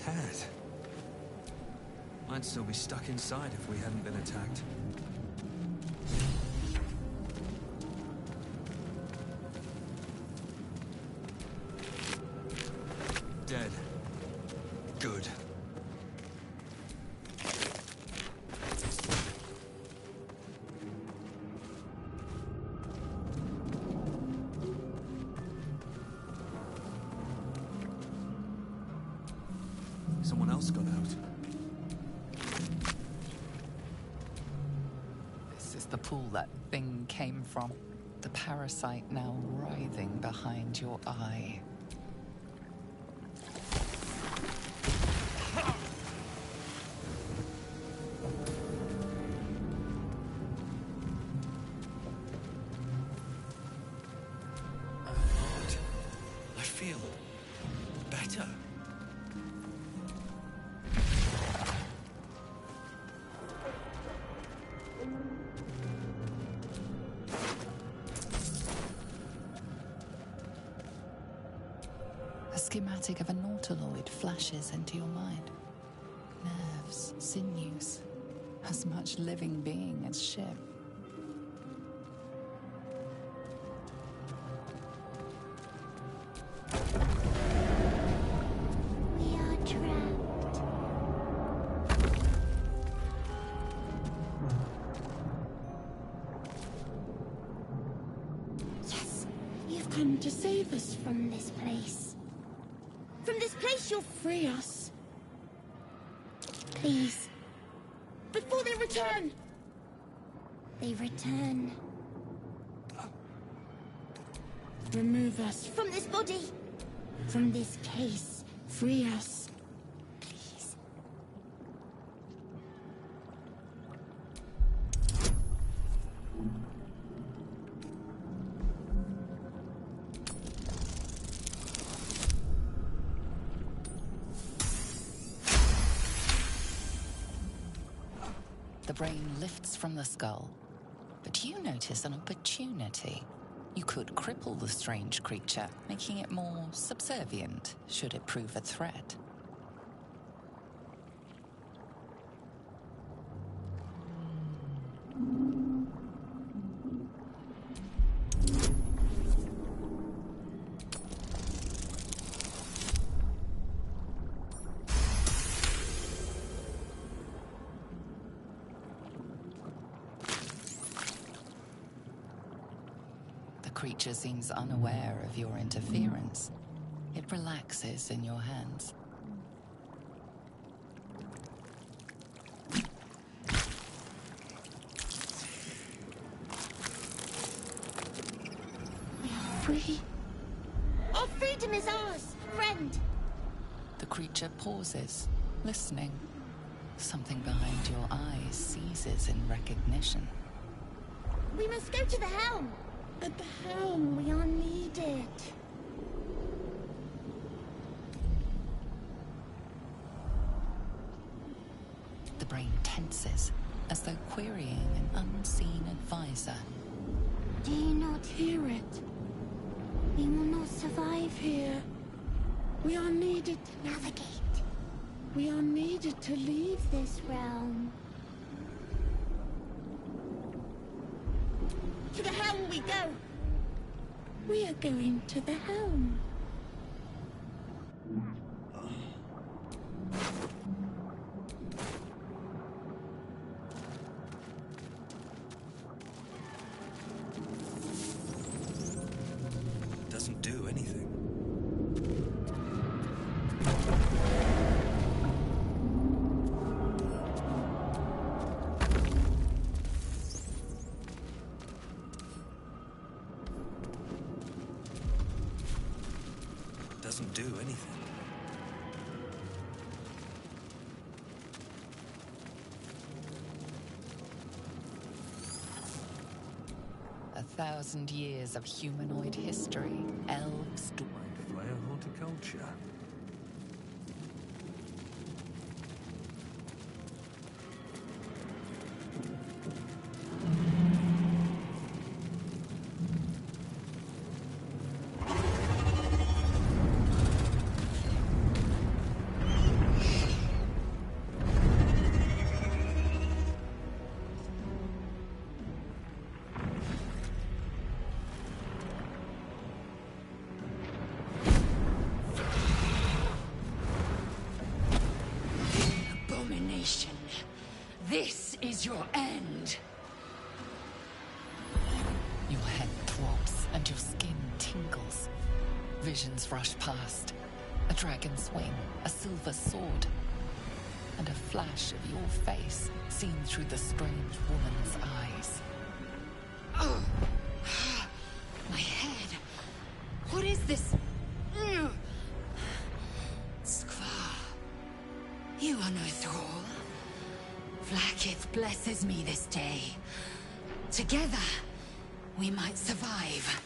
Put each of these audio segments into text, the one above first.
had. I'd still be stuck inside if we hadn't been attacked. Dead. Good. Someone else got out. This is the pool that thing came from. The parasite now writhing behind your eye. I feel better. A schematic of a nautiloid flashes into your mind. Nerves, sinews, as much living being as ship. We are trapped. Yes, you've come to save us from this place. From this place you'll free us. Please. Before they return. They return. Remove us from this body. From this case. Free us. Please. The brain lifts from the skull, but you notice an opportunity. You could cripple the strange creature, making it more subservient, should it prove a threat. The creature seems unaware of your interference. It relaxes in your hands. We are free. Our freedom is ours, friend. The creature pauses, listening. Something behind your eyes seizes in recognition. We must go to the helm. At the helm, we are needed. The brain tenses, as though querying an unseen advisor. Do you not hear it? We will not survive here. We are needed to navigate. We are needed to leave this realm. To the helm we go. We are going to the helm. Doesn't do anything. Doesn't do anything. 1,000 years of humanoid history, elves, Flare horticulture. abomination. This is your end. Your head throbs and your skin tingles. Visions rush past. A dragon's wing, a silver sword, and a flash of your face seen through the strange woman's eyes. Oh. My head. What is this? Skvar. You are no thrall. Vlaakith blesses me this day. Together, we might survive.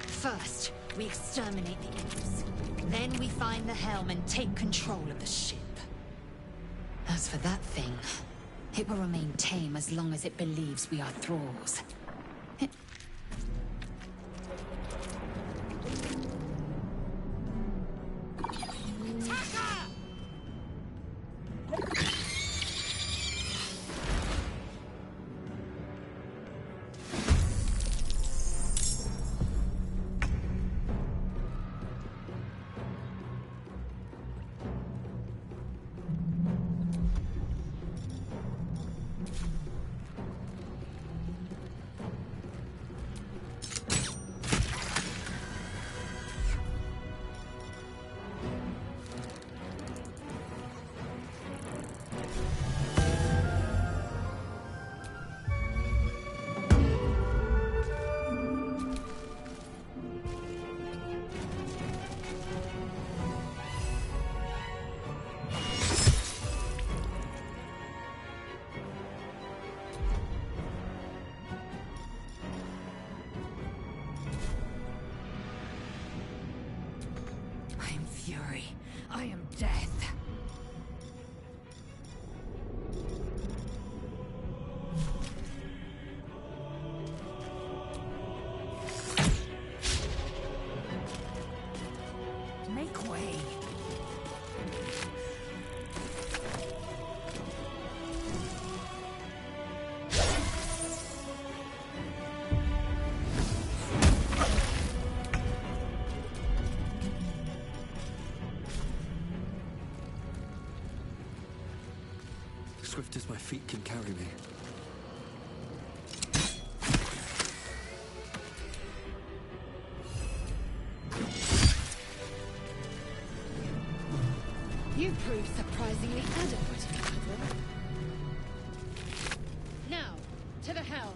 First, we exterminate the imps. Then we find the helm and take control of the ship. As for that thing, it will remain tame as long as it believes we are thralls. Fury. I am death. Make way. Swift as my feet can carry me. You prove surprisingly adequate in battle. Now, to the helm.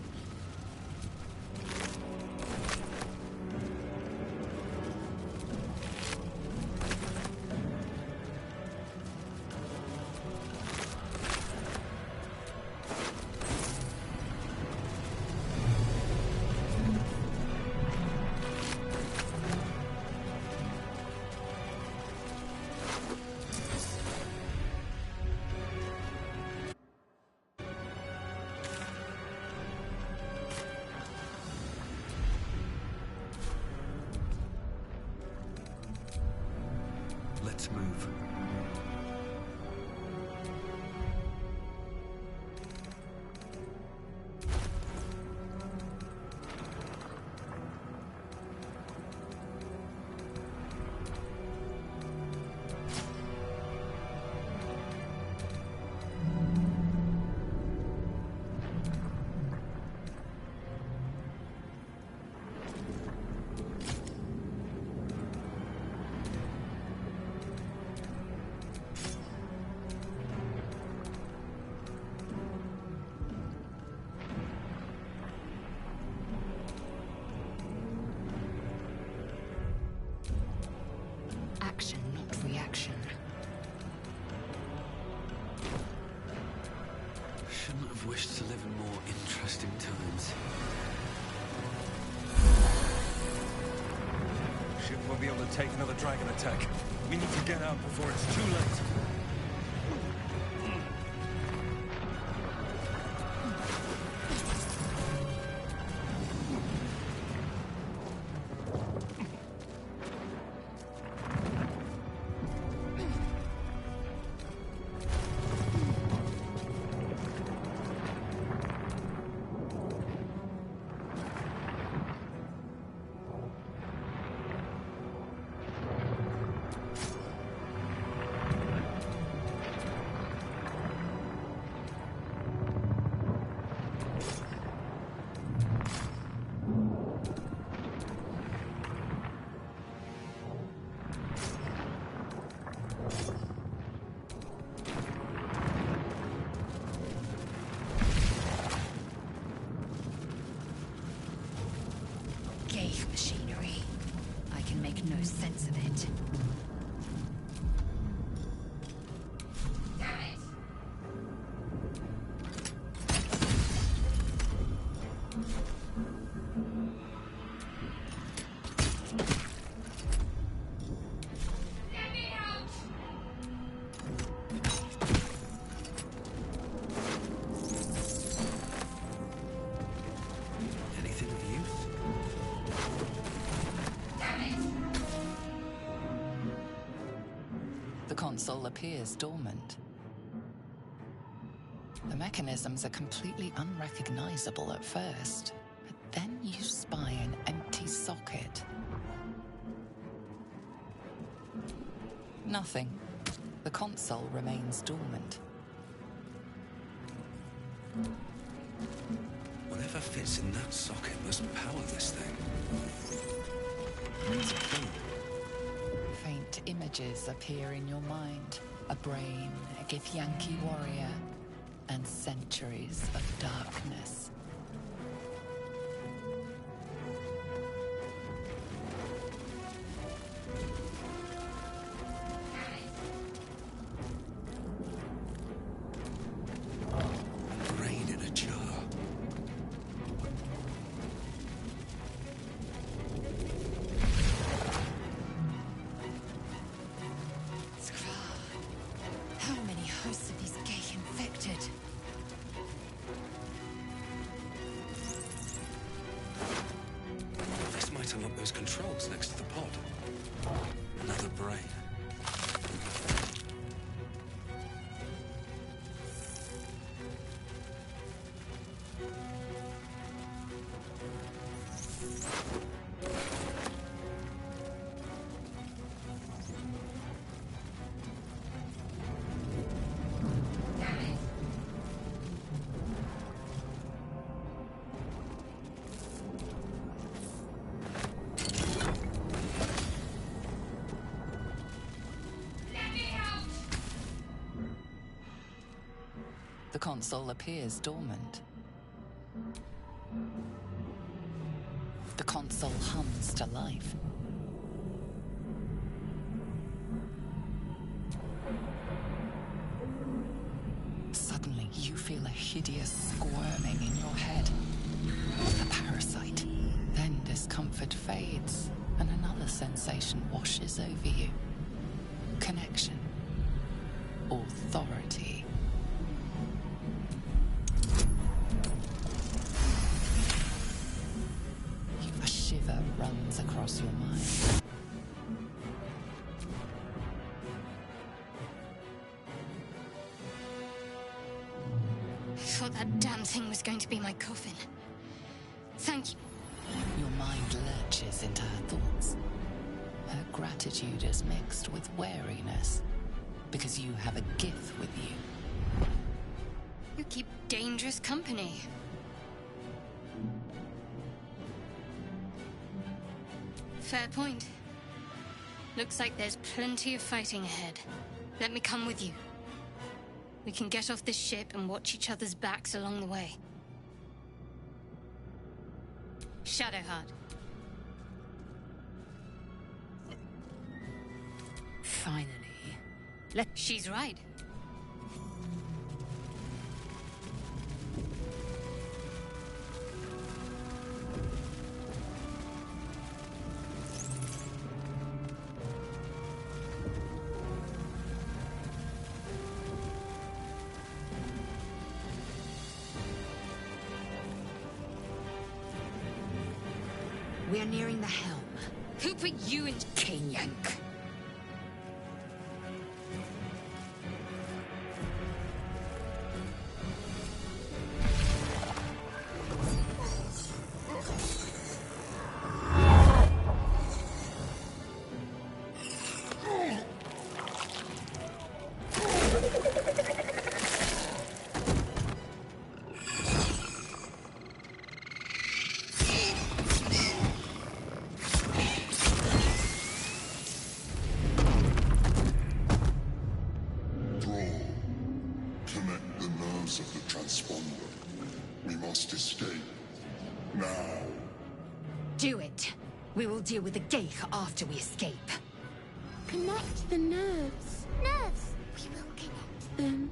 Let's move. Action, not reaction. Shouldn't have wished to live in more interesting times. Ship won't be able to take another dragon attack. We need to get out before it's too late. make no sense of it. Anything of use? The console appears dormant. The mechanisms are completely unrecognizable at first, but then you spy an empty socket. Nothing. The console remains dormant. Whatever fits in that socket must power this thing. Where's it from? Faint images appear in your mind. A brain, a Githyanki warrior, and centuries of darkness. Brain in a jar. How many hosts of these gay infected? This might unlock those controls next to the pod. Another brain. The console appears dormant. The console hums to life. Suddenly, you feel a hideous squirming in your head. A parasite. Then discomfort fades, and another sensation washes over you. Connection. Authority. A shiver runs across your mind. I thought that damn thing was going to be my coffin. Thank you. Your mind lurches into her thoughts. Her gratitude is mixed with wariness, because you have a gift with you. You keep dangerous company. Fair point. Looks like there's plenty of fighting ahead. Let me come with you. We can get off this ship and watch each other's backs along the way. Shadowheart. Finally. She's right. We are nearing the helm. Who put you in? King Yank. We will deal with the Geich after we escape. Connect the nerves. Nerves! We will connect them.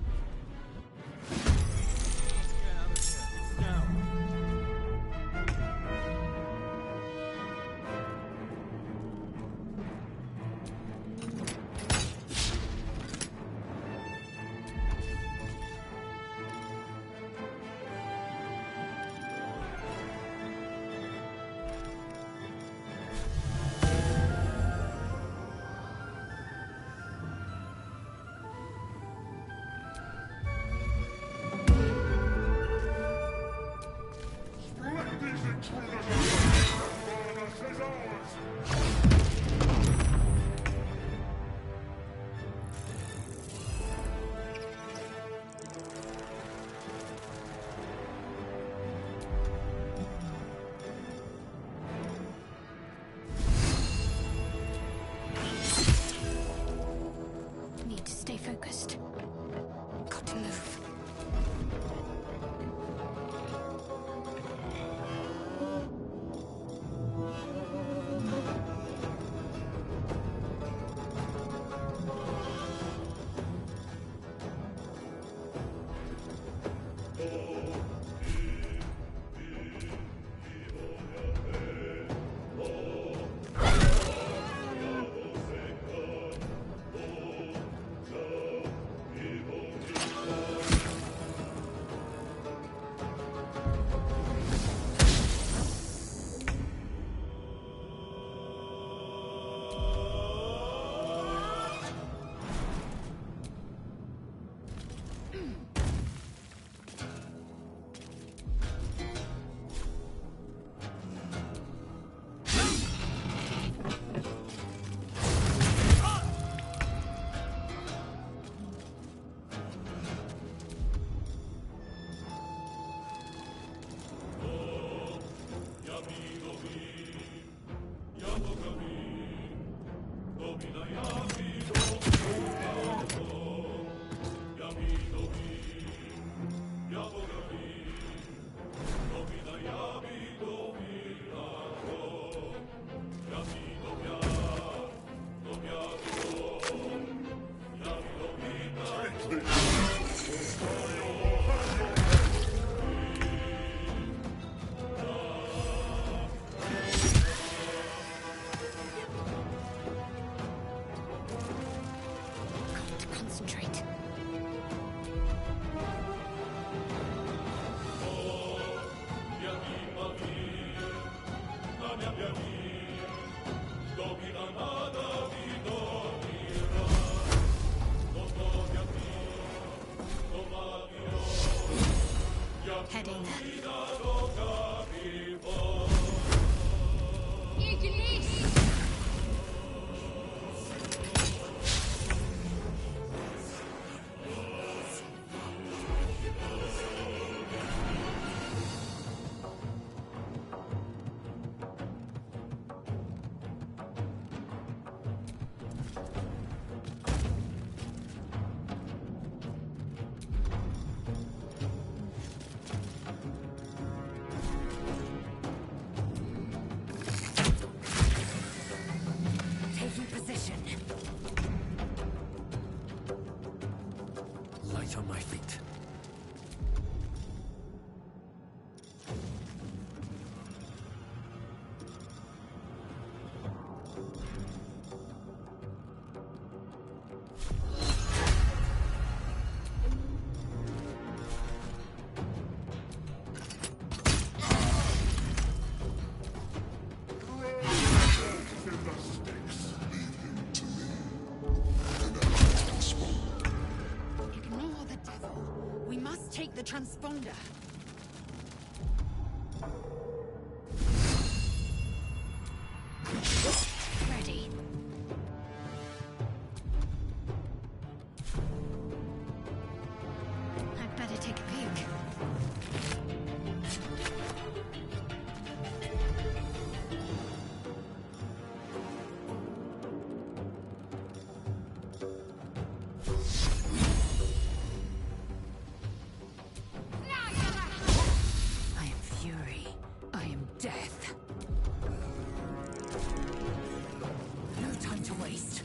Need to stay focused. Got to move. Concentrate. Heading. Taking position. Light on my feet. Ignore the devil. We must take the transponder. Ready. I'd better take a peek. Now you're waste.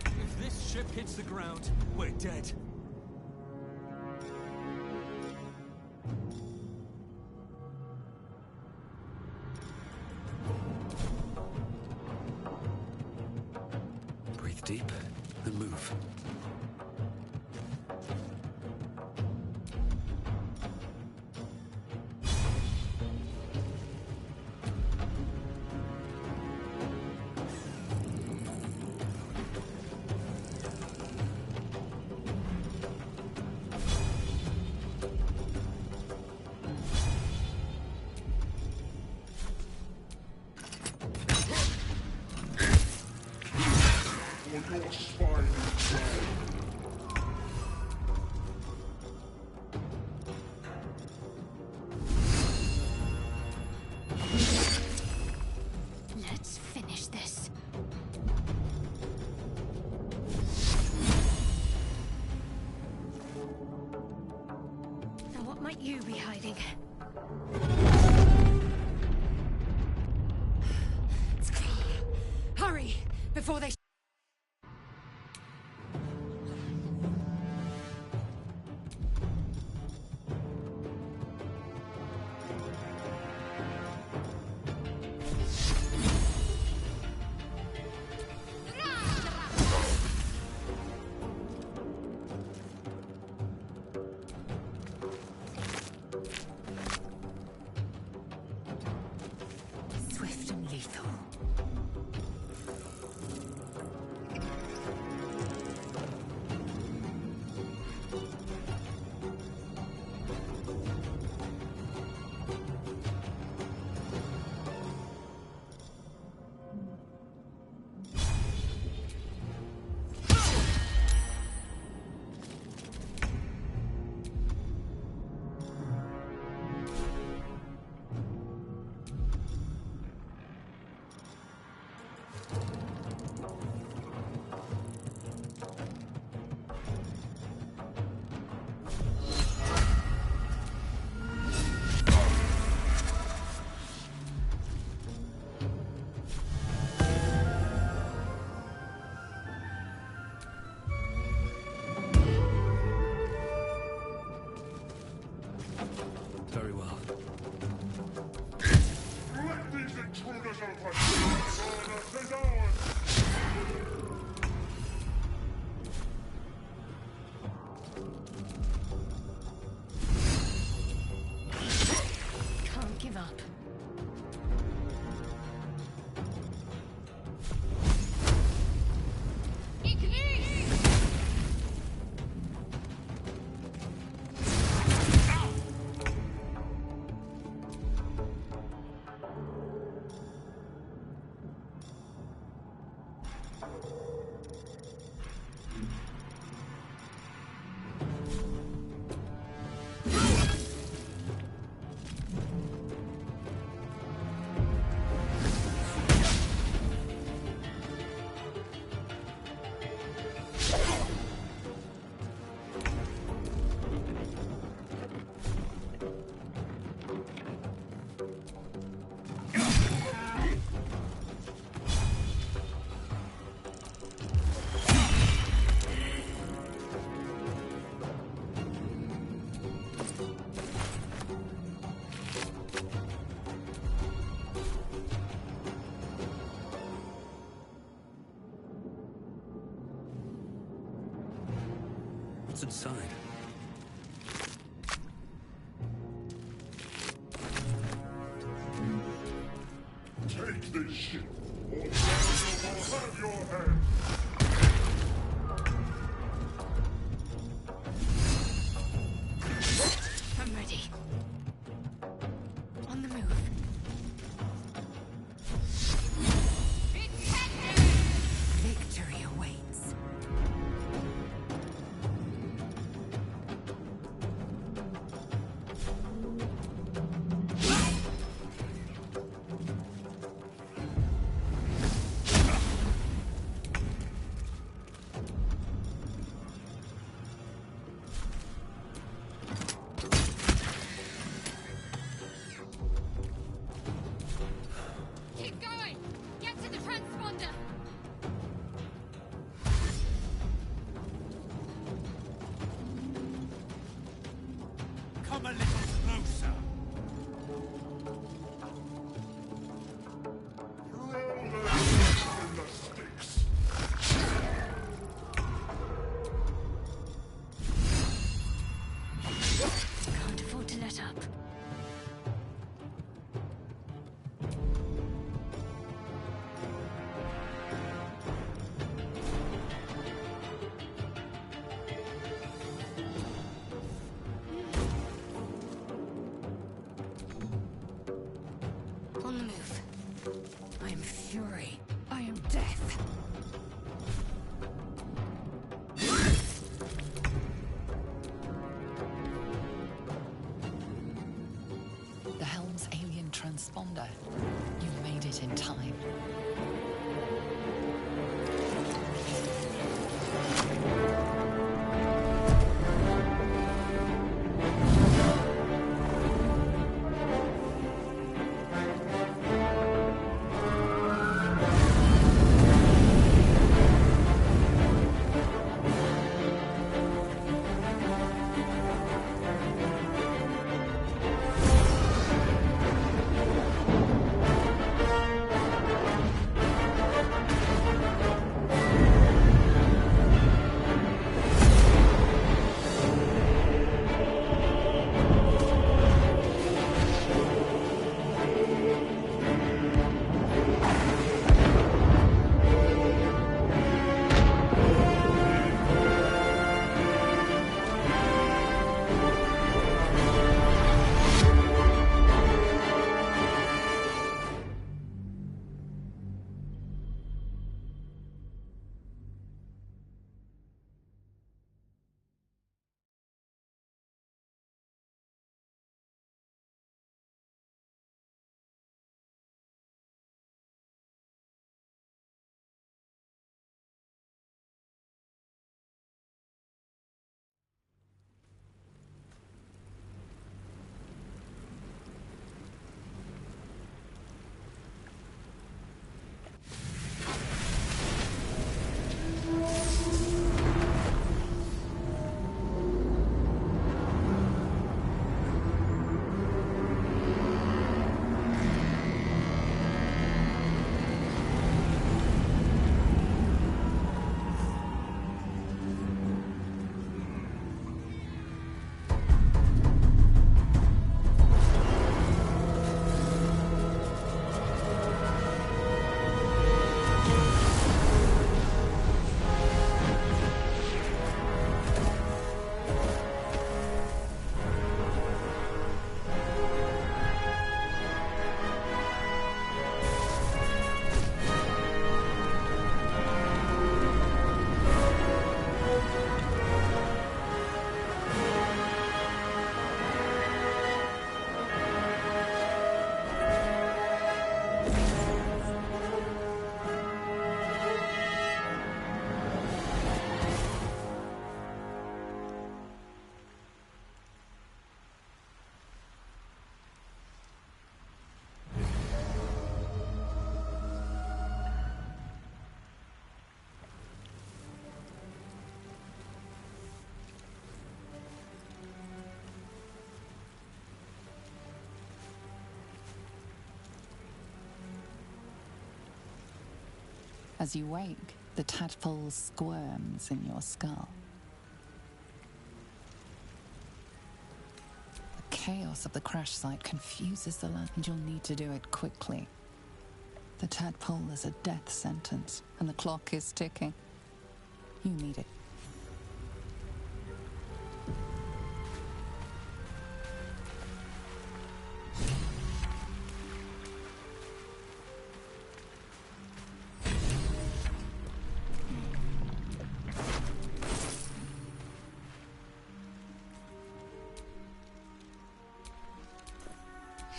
If this ship hits the ground, we're dead. Breathe deep and move. Let's finish this. Now what might you be hiding? It's clear. Hurry, before they... Swift and lethal. Very well. Let these intruders open! This is ours! Can't give up. What's inside? Take this ship, or you will have your head! I'm ready. On the move. Victory awaits. Come a little closer. In the sticks. Can't afford to let up. On the move. I am fury. I am death. The helm's alien transponder. You made it in time. As you wake, the tadpole squirms in your skull. The chaos of the crash site confuses the land, and you'll need to do it quickly. The tadpole is a death sentence, and the clock is ticking. You need it.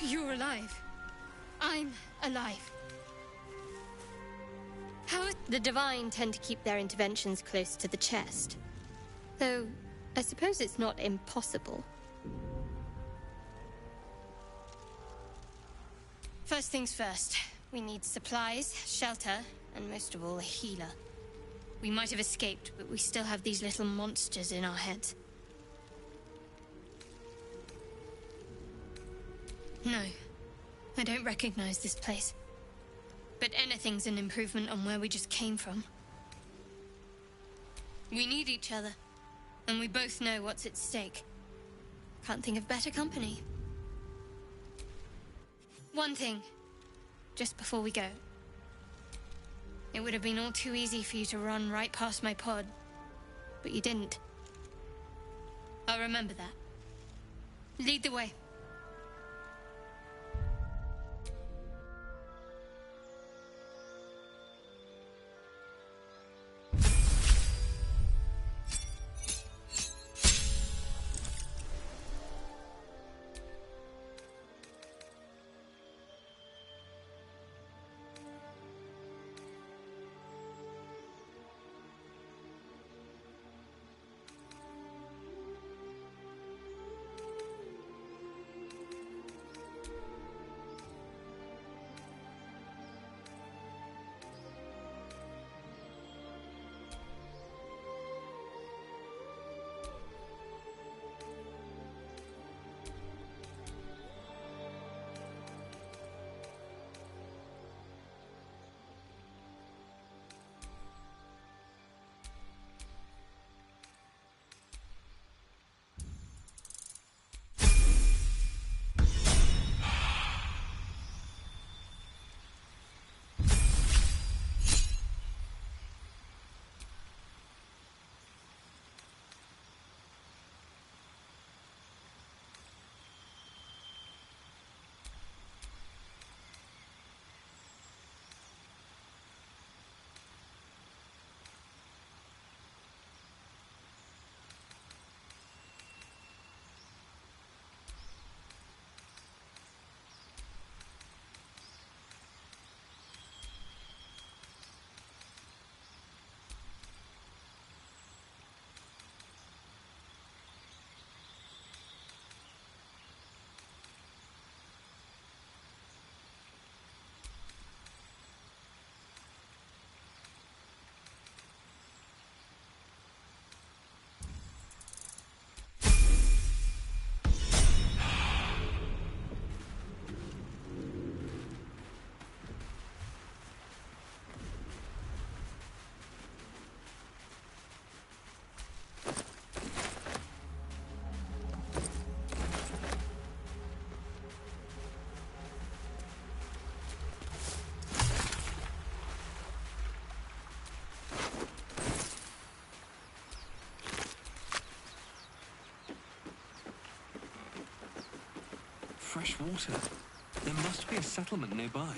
You're alive. I'm alive. How... The Divine tend to keep their interventions close to the chest. Though, I suppose it's not impossible. First things first. We need supplies, shelter, and most of all, a healer. We might have escaped, but we still have these little monsters in our heads. No, I don't recognize this place. But anything's an improvement on where we just came from. We need each other, and we both know what's at stake. Can't think of better company. One thing, just before we go. It would have been all too easy for you to run right past my pod, but you didn't. I'll remember that. Lead the way. Fresh water. There must be a settlement nearby.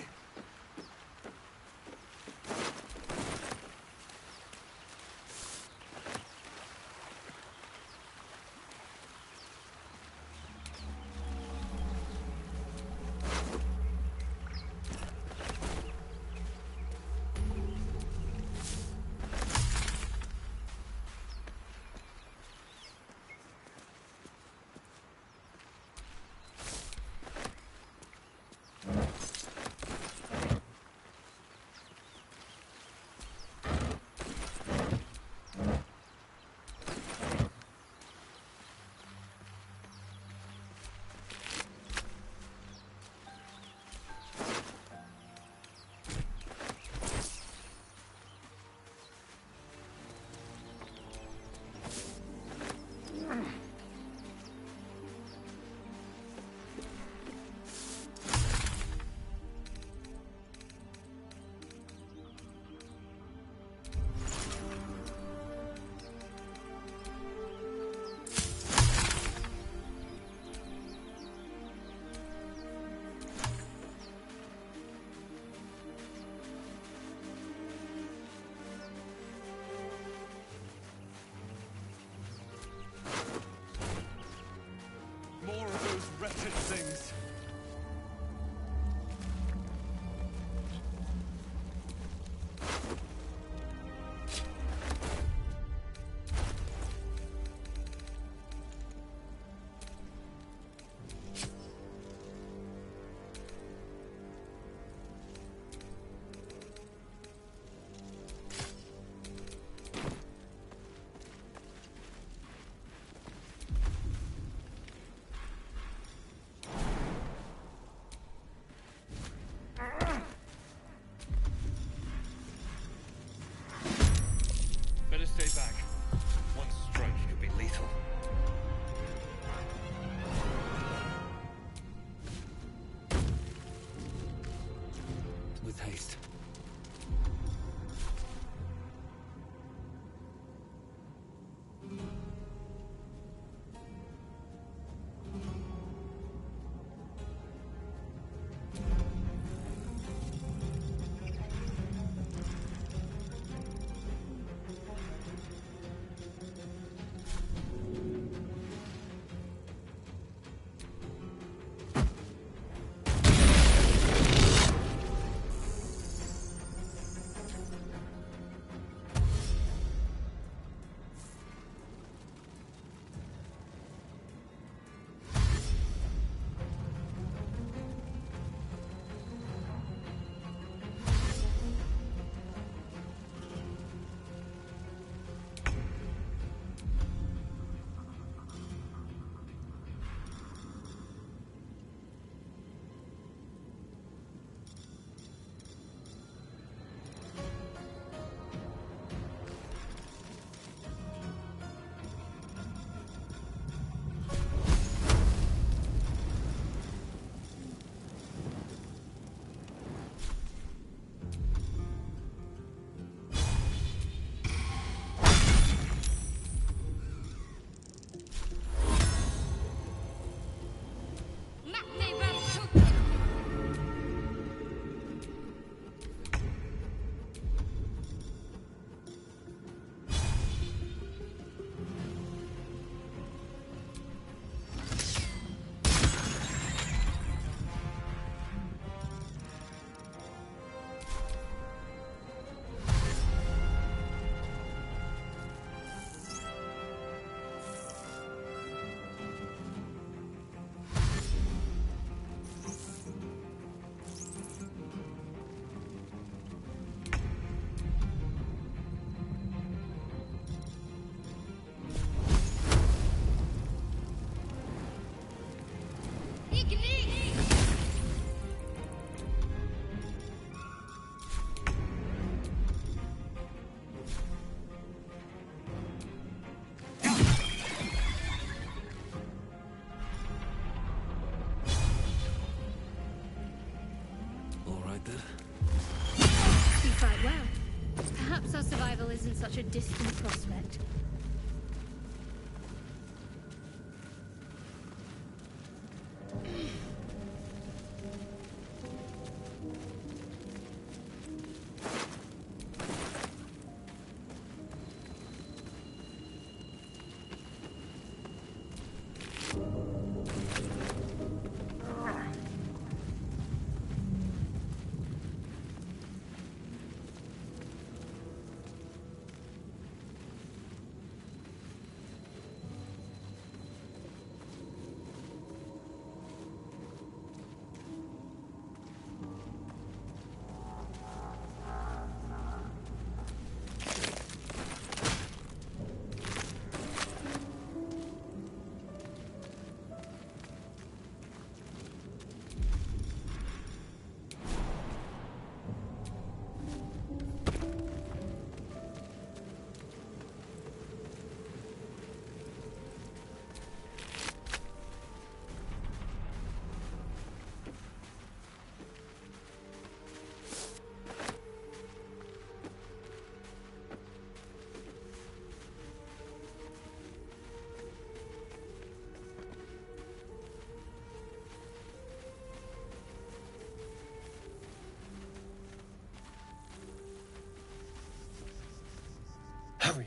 Hurry!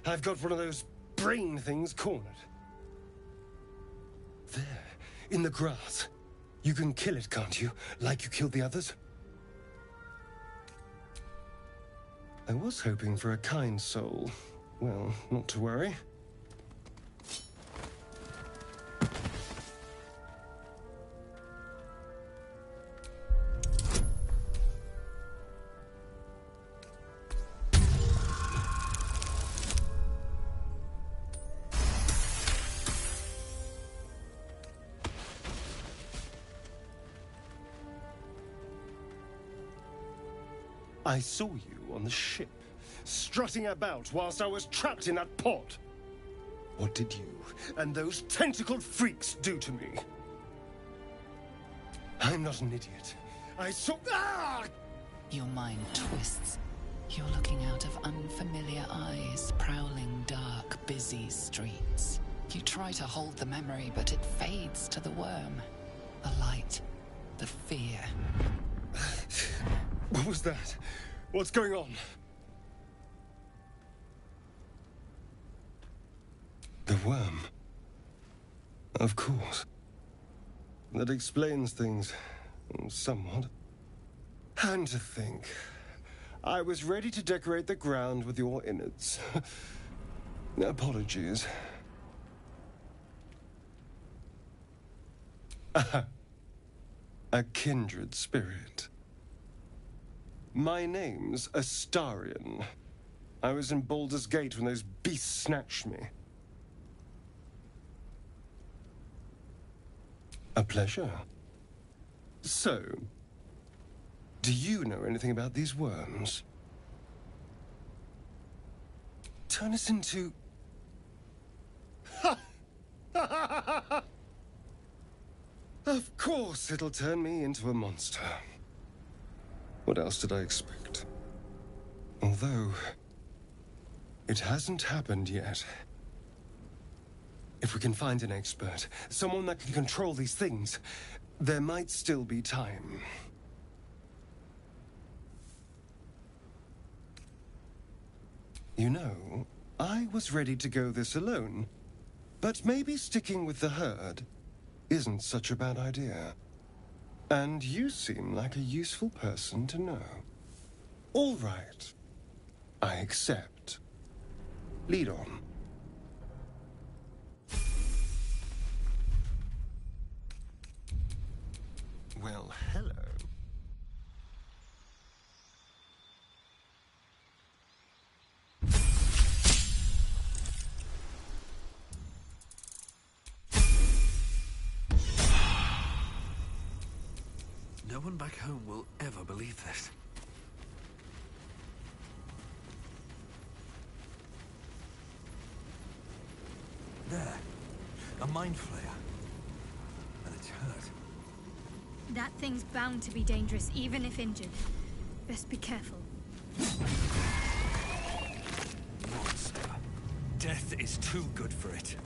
I've got one of those brain things cornered. There, in the grass. You can kill it, can't you? Like you killed the others? I was hoping for a kind soul. Well, not to worry. I saw you on the ship, strutting about whilst I was trapped in that pod. What did you and those tentacled freaks do to me? I'm not an idiot. I saw... Ah! Your mind twists. You're looking out of unfamiliar eyes, prowling dark, busy streets. You try to hold the memory, but it fades to the worm. The light. The fear. What was that? What's going on? The worm. Of course. That explains things. Somewhat. And to think, I was ready to decorate the ground with your innards. Apologies. A kindred spirit. My name's Astarion. I was in Baldur's Gate when those beasts snatched me. A pleasure. So, do you know anything about these worms? Turn us into... Of course it'll turn me into a monster. What else did I expect? Although, it hasn't happened yet. If we can find an expert, someone that can control these things, there might still be time. You know, I was ready to go this alone, but maybe sticking with the herd isn't such a bad idea. And you seem like a useful person to know. All right. I accept. Lead on. Well, hello. No one back home will ever believe this. There. A mind flayer. And it's hurt. That thing's bound to be dangerous, even if injured. Best be careful. Monster. Death is too good for it.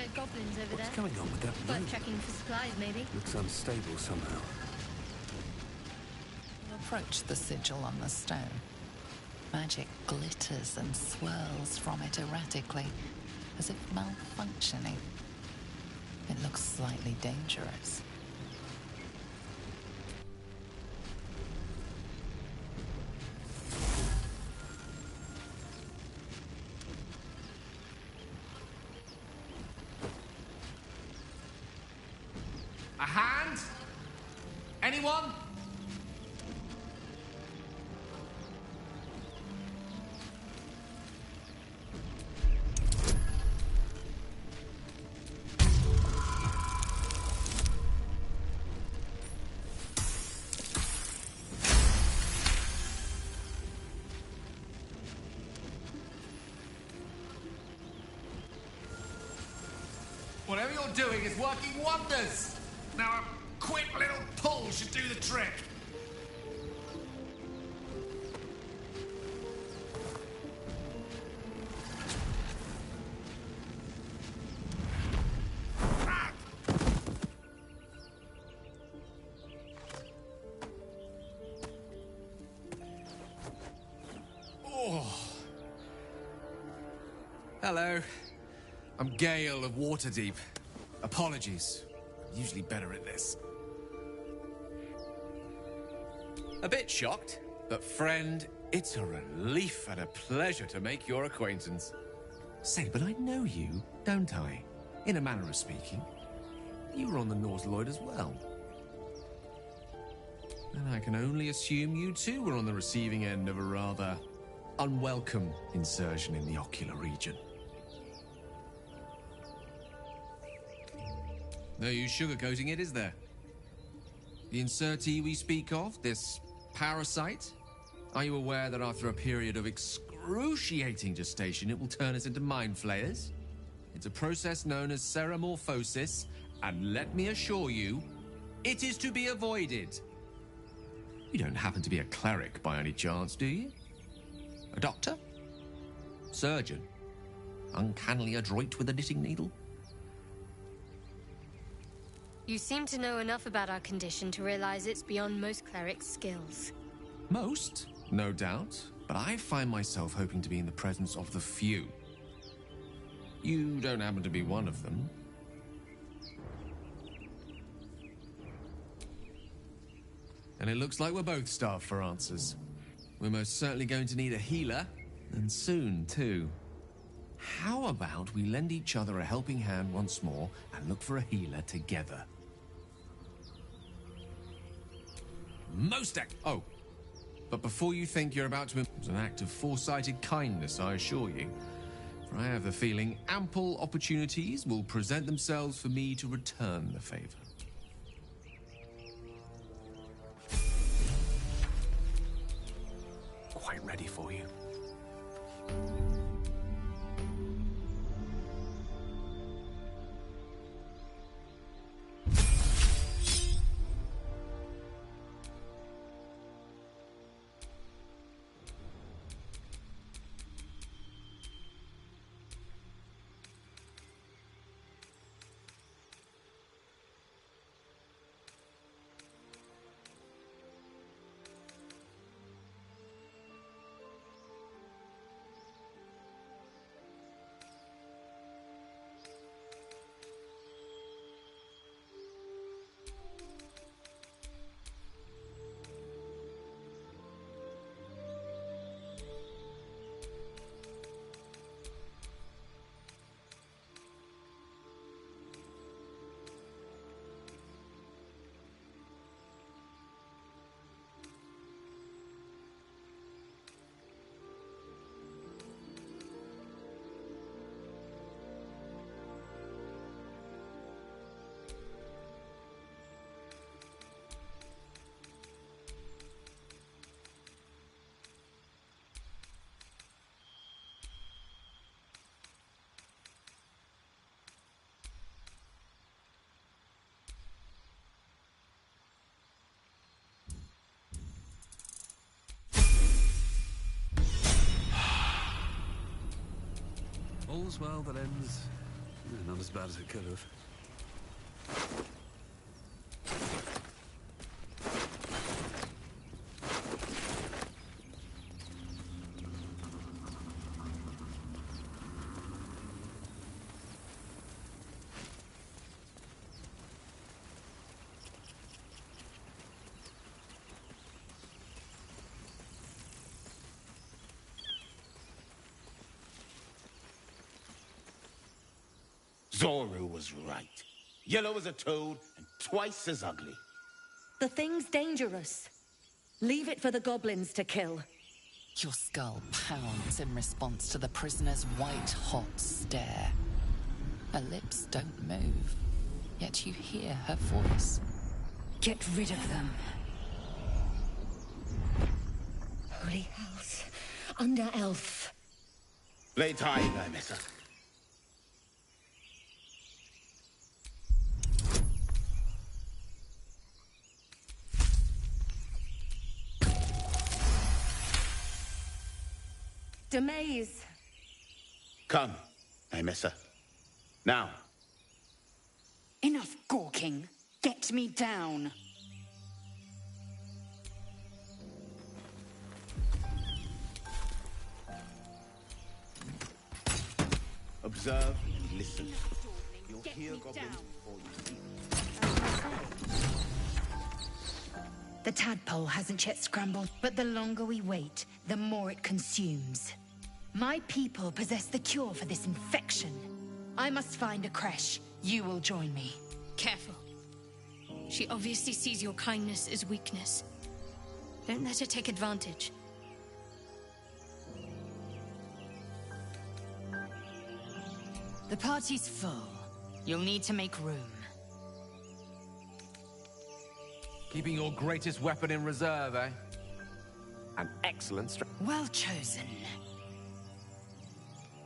dead goblins over What's there. going on with that Worth room? checking for supplies, maybe. Looks unstable somehow. You approach the sigil on the stone. Magic glitters and swirls from it erratically, as if malfunctioning. It looks slightly dangerous. A hand? Anyone? Whatever you're doing is working wonders! Now a quick little pull should do the trick. Oh. Hello. I'm Gale of Waterdeep. Apologies. Usually better at this. A bit shocked, but friend, it's a relief and a pleasure to make your acquaintance. Say, but I know you, don't I? In a manner of speaking. You were on the Nautiloid as well. And I can only assume you too were on the receiving end of a rather unwelcome insertion in the ocular region. No use sugarcoating it, is there? The insertee we speak of, this parasite, are you aware that after a period of excruciating gestation, it will turn us into mind flayers? It's a process known as ceramorphosis, and let me assure you, it is to be avoided. You don't happen to be a cleric by any chance, do you? A doctor? Surgeon? Uncannily adroit with a knitting needle? You seem to know enough about our condition to realize it's beyond most clerics' skills. Most, no doubt, but I find myself hoping to be in the presence of the few. You don't happen to be one of them. And it looks like we're both starved for answers. We're most certainly going to need a healer, and soon, too. How about we lend each other a helping hand once more and look for a healer together? Oh, but before you think you're about to... It was an act of foresighted kindness, I assure you. For I have the feeling ample opportunities will present themselves for me to return the favor. Quite ready for you. All's well that ends Not as bad as it could have. Zoru was right. Yellow as a toad and twice as ugly. The thing's dangerous. Leave it for the goblins to kill. Your skull pounds in response to the prisoner's white-hot stare. Her lips don't move, yet you hear her voice. Get rid of them. Holy house. Under elf. Lay tight, Nymessa. Demaze. Come, Nymessa. Now. Enough gawking. Get me down. Observe and listen. You'll hear goblins before you see them. The tadpole hasn't yet scrambled, but the longer we wait, the more it consumes. My people possess the cure for this infection. I must find a creche. You will join me. Careful. She obviously sees your kindness as weakness. Don't let her take advantage. The party's full. You'll need to make room. Keeping your greatest weapon in reserve, eh? An excellent strength. Well chosen.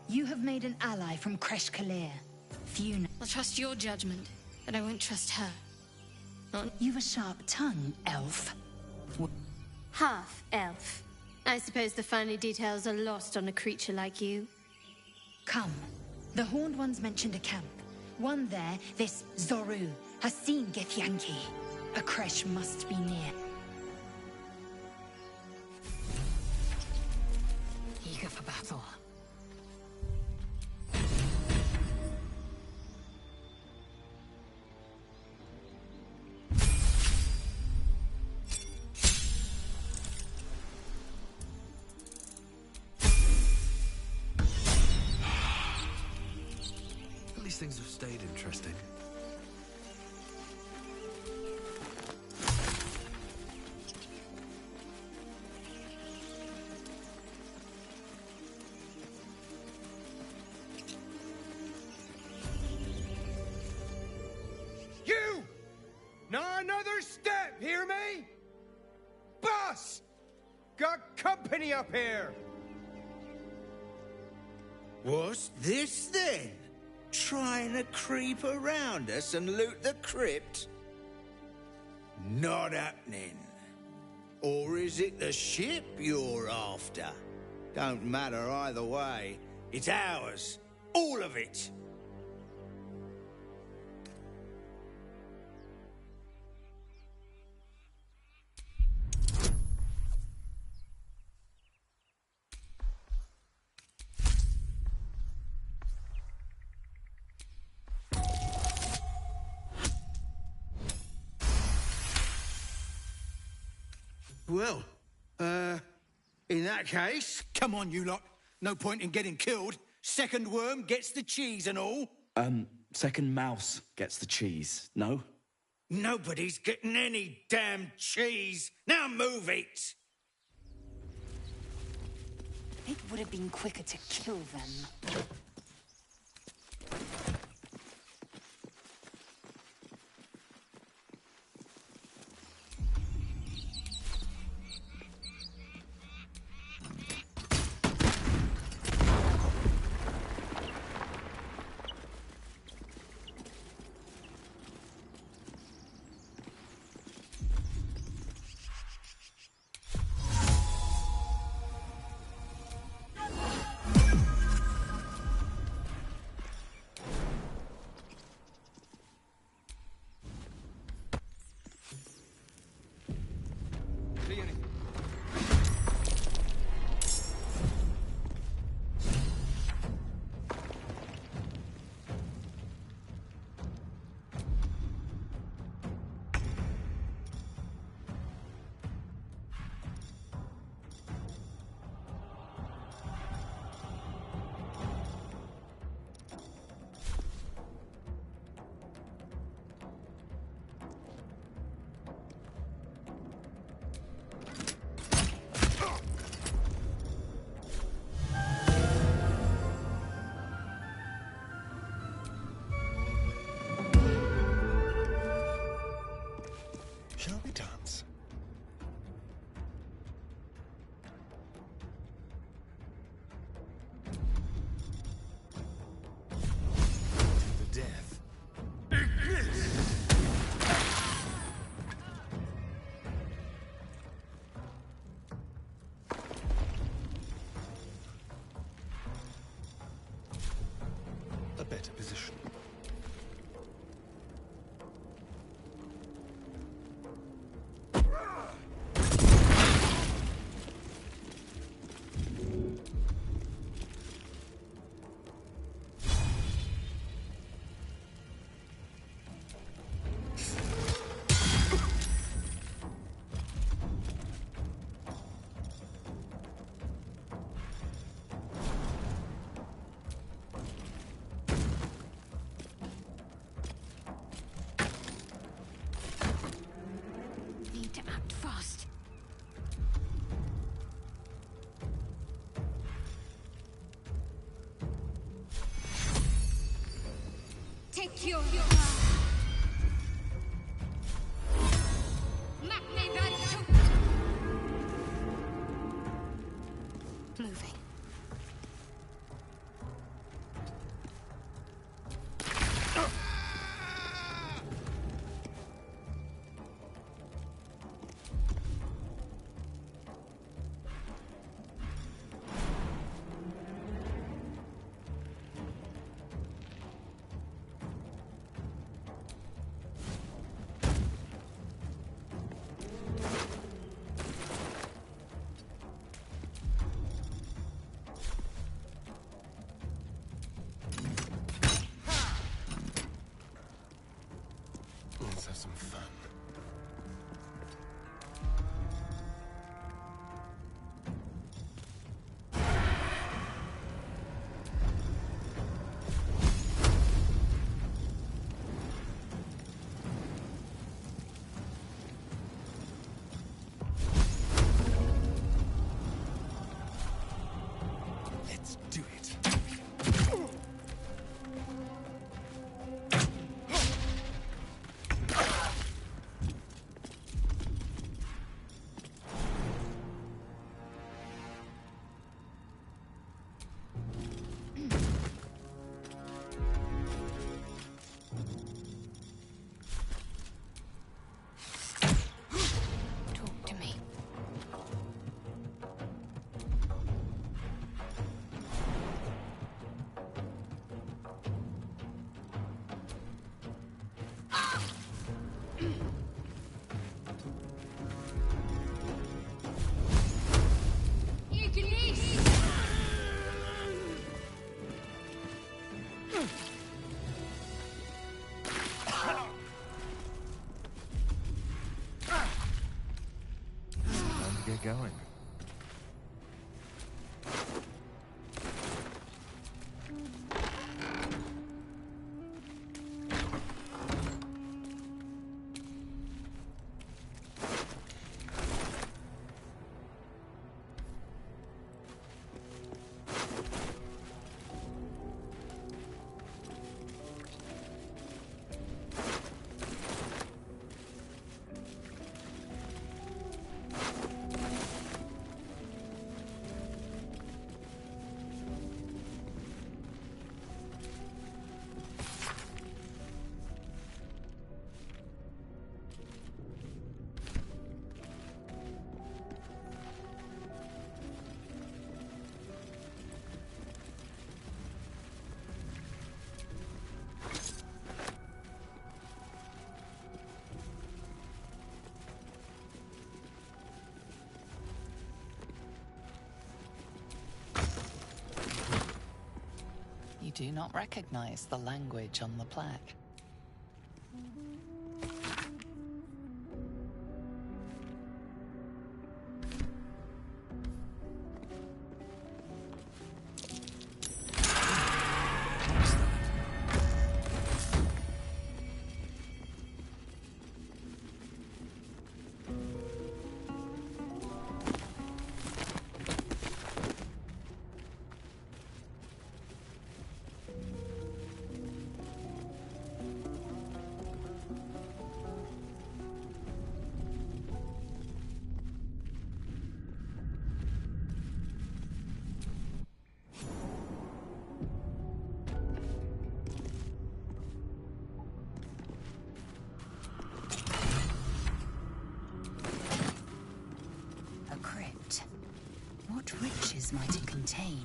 You have made an ally from Kresh Kalir. Few I'll trust your judgment, but I won't trust her. You've a sharp tongue, elf. Half elf. I suppose the finer details are lost on a creature like you. Come. The Horned Ones mentioned a camp. One there, this Zoru, has seen Githyanki. A creche must be near. Eager for battle. At least things have stayed interesting. You! Not another step, hear me? Boss! Got company up here! What's this then? Trying to creep around us and loot the crypt? Not happening. Or is it the ship you're after? Don't matter either way. It's ours. All of it. Well, in that case... Come on, you lot. No point in getting killed. Second worm gets the cheese and all. Second mouse gets the cheese, no? Nobody's getting any damn cheese. Now move it! It would have been quicker to kill them. Take your Moving. Let's have some fun. Let's do it. Talk to me. Time to get going. You do not recognize the language on the plaque. A crypt. What riches might it contain?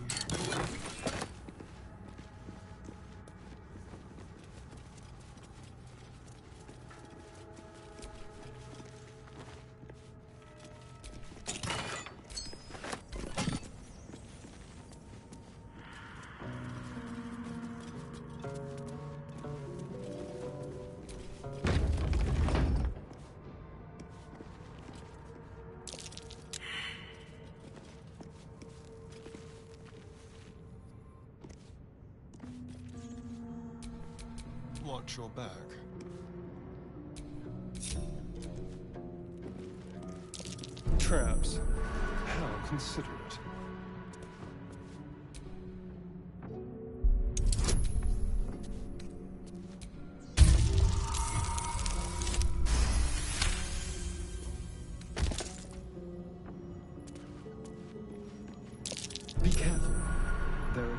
Watch your back. Traps. How considerate.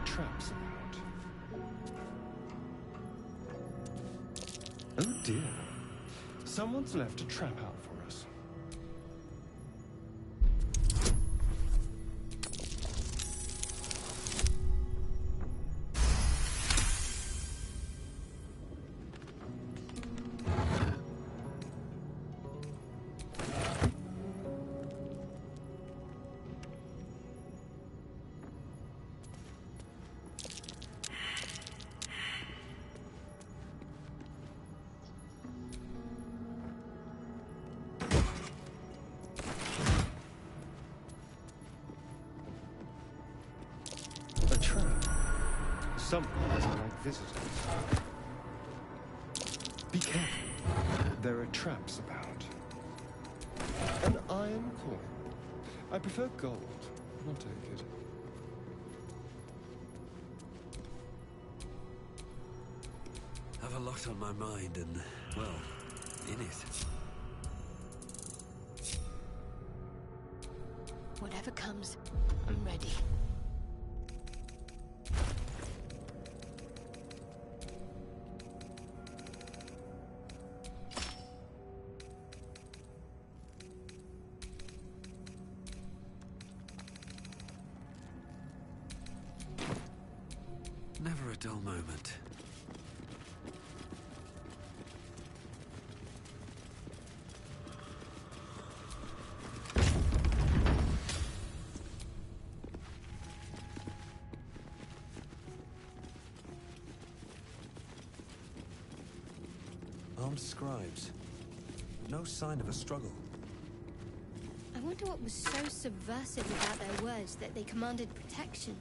are traps about. Oh dear. Someone's left a trap out for us. A trap. Someone doesn't like visitors. Be careful. There are traps about. An iron coin. I prefer gold. I'll take it. Have a lot on my mind and, well, in it. Whatever comes, I'm ready. Never a dull moment. Armed scribes. No sign of a struggle. I wonder what was so subversive about their words that they commanded protection.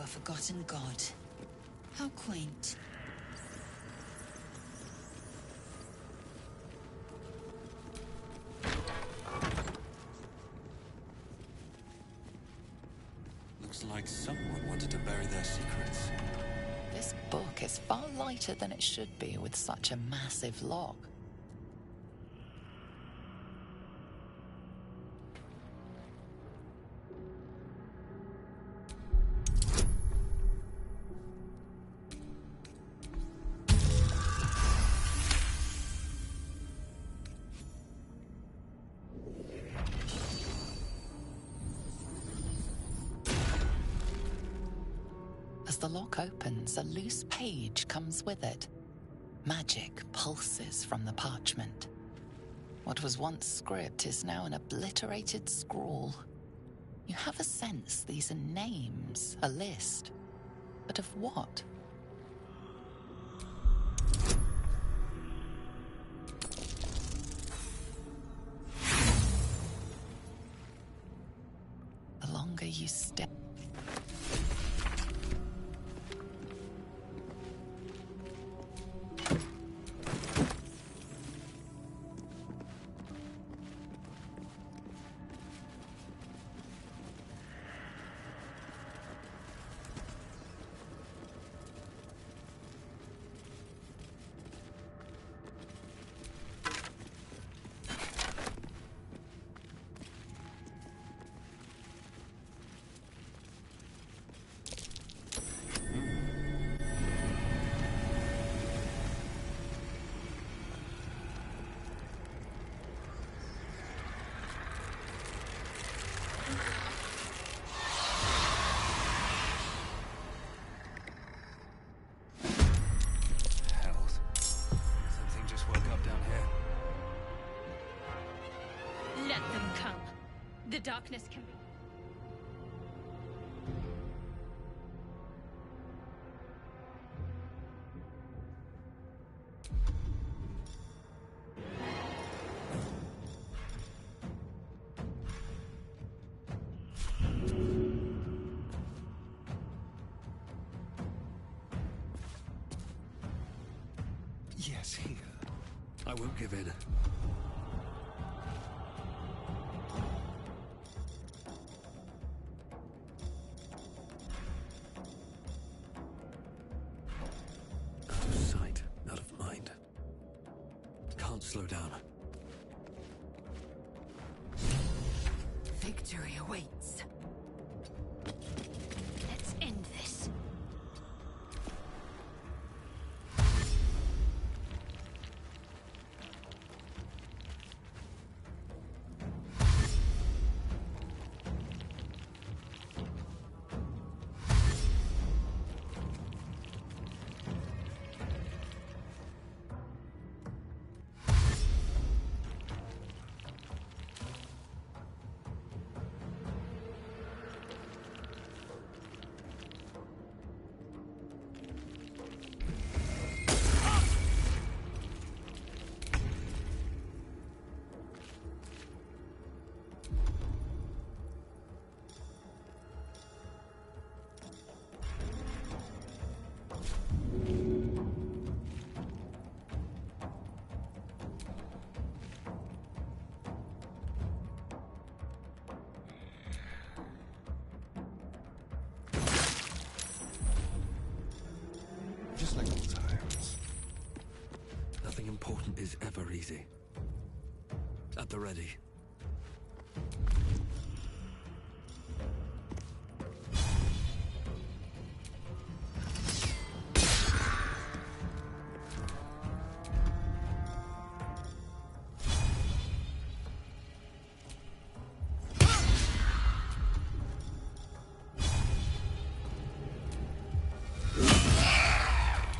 A forgotten god. How quaint. Looks like someone wanted to bury their secrets. This book is far lighter than it should be with such a massive log. As the lock opens, a loose page comes with it. Magic pulses from the parchment. What was once script is now an obliterated scrawl. You have a sense these are names, a list. But of what? The longer you stay. Come. The darkness can be... Yes, here. I won't give in. Out of sight, out of mind. Can't slow down. Victory awaits. Let's end this. Just like old times. Nothing important is ever easy. At the ready.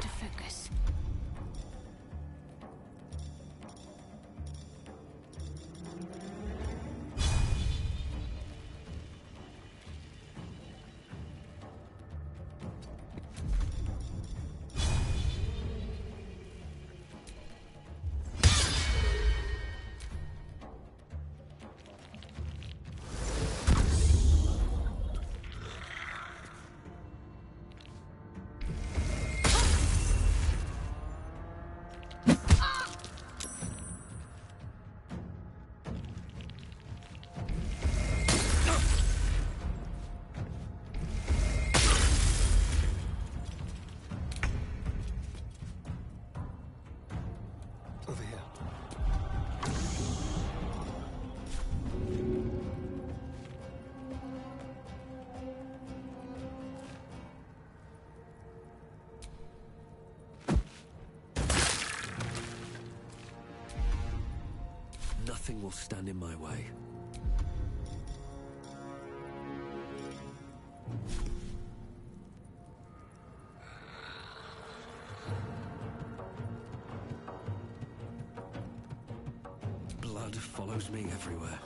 To focus. Over here. Nothing will stand in my way. Blood follows me everywhere.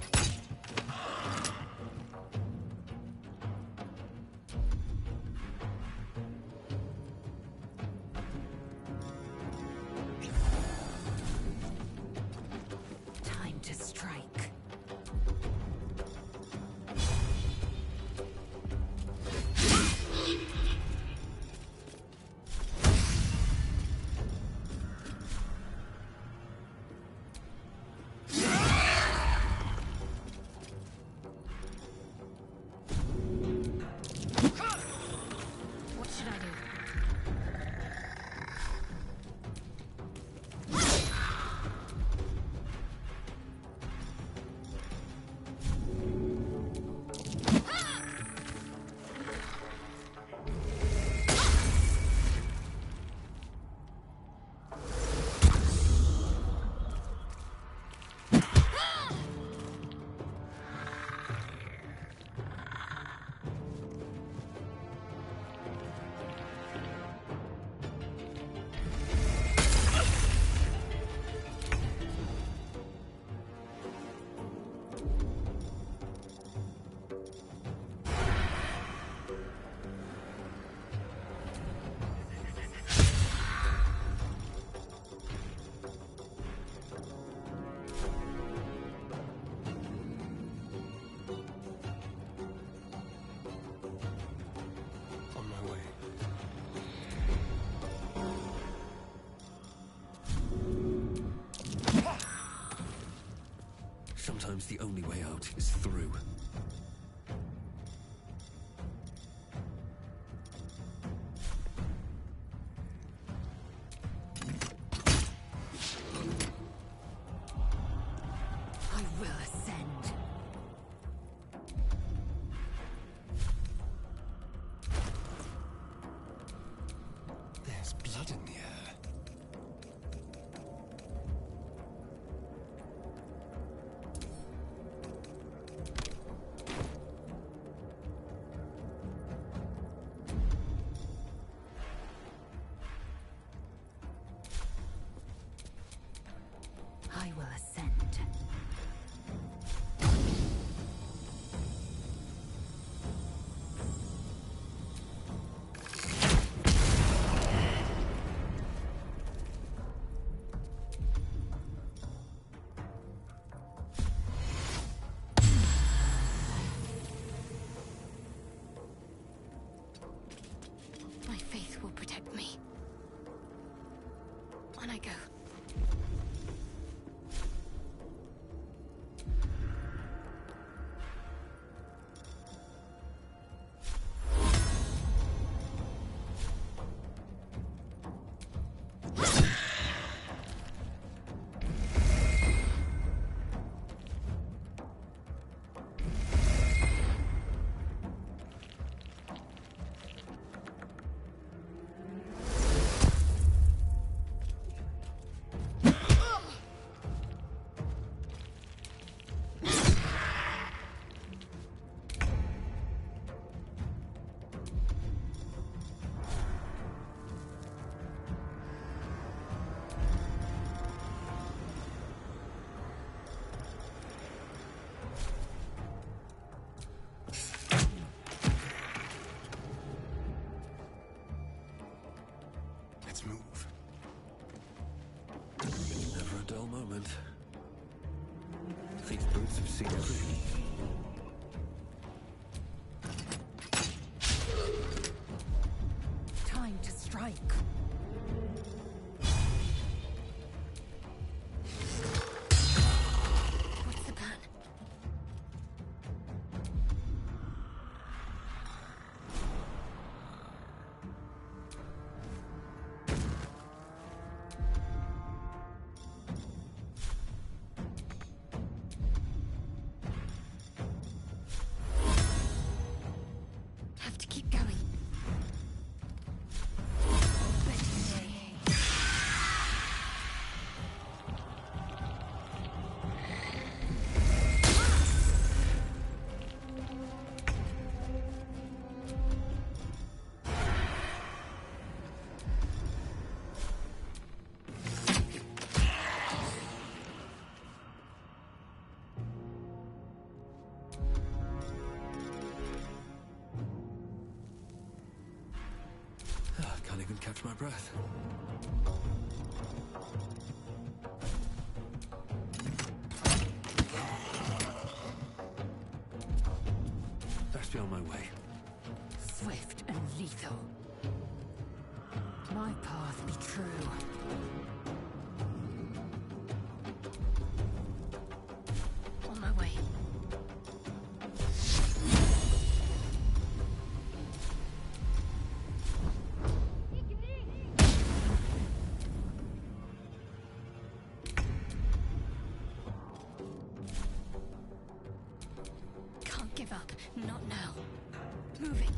Time to strike. Sometimes the only way out is through. I will ascend. There's blood in the air. I will ascend. My faith will protect me. On I go. Let's move. Never a dull moment. These boots have seen everything. Time to strike. What's the plan? Have to keep going. Can't even catch my breath. That's beyond my way. Swift and lethal. My path be true. On my way. Can't give up. Not now. Moving.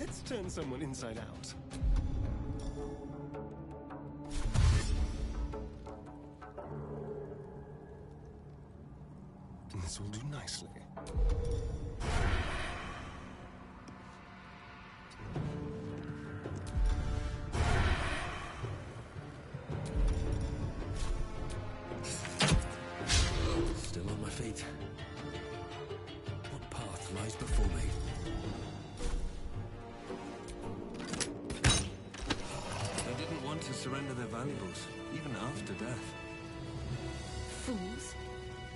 Let's turn someone inside out. This will do nicely. Still on my feet. What path lies before me? They didn't want to surrender their valuables, even after death. Fools.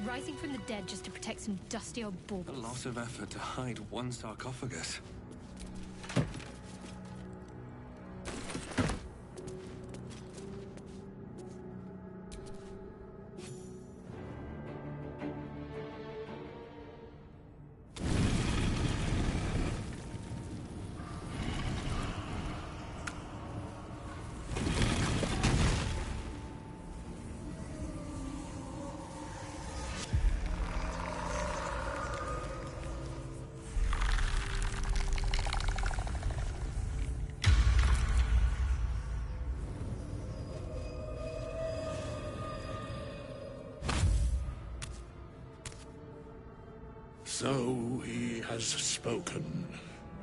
Rising from the dead just to protect some dusty old A baubles. lot of effort to hide one sarcophagus. So he has spoken,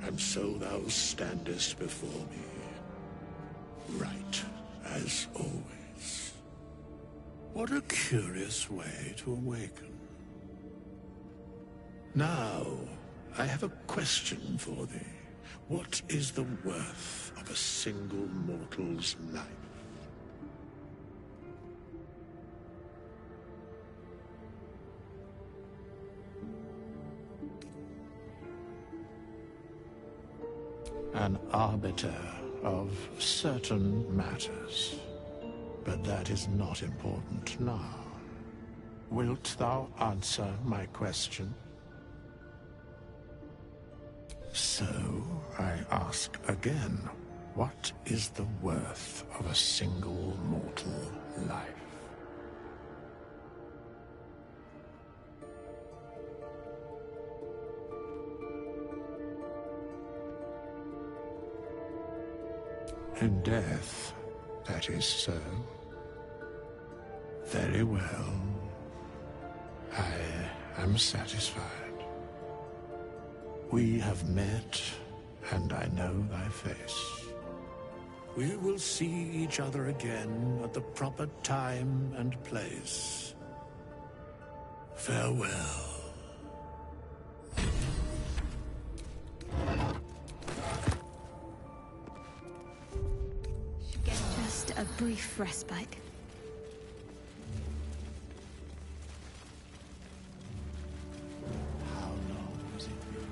and so thou standest before me. Right, as always. What a curious way to awaken. Now, I have a question for thee. What is the worth of a single mortal's life? An arbiter of certain matters. But that is not important now. Wilt thou answer my question? So, I ask again, what is the worth of a single mortal life? In death, that is so. Very well. I am satisfied. We have met, and I know thy face. We will see each other again at the proper time and place. Farewell. Just a brief respite. How long has it been?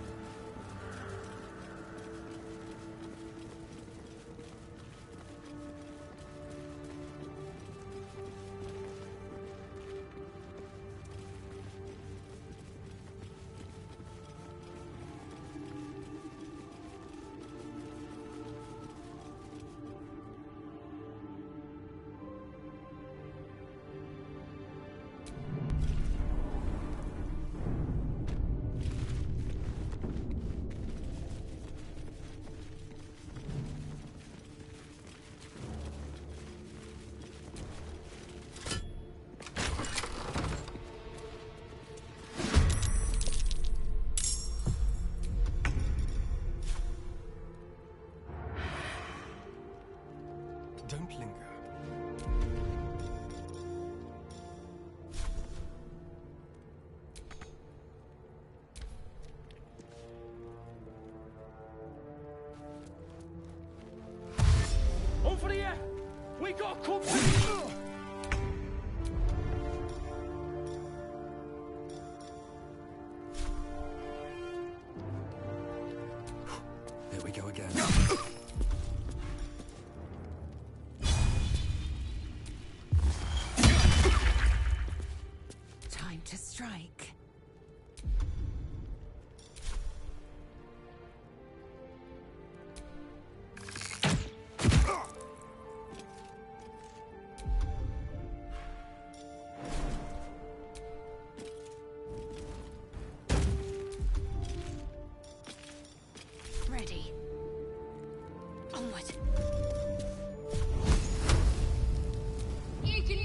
Don't linger. Over here! We got company! Here we go again. Time to strike. Ready. Onward. You can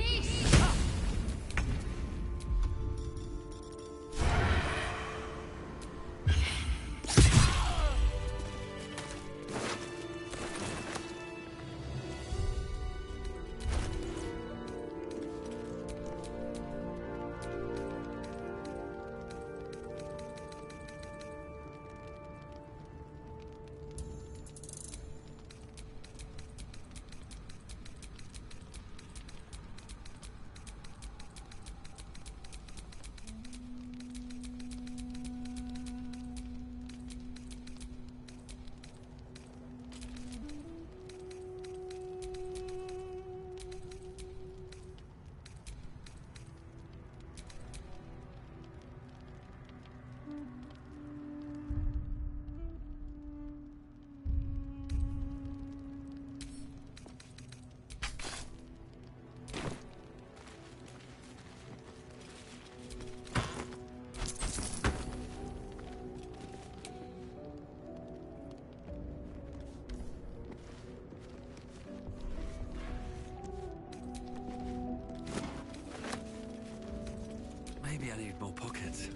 Maybe I need more pockets.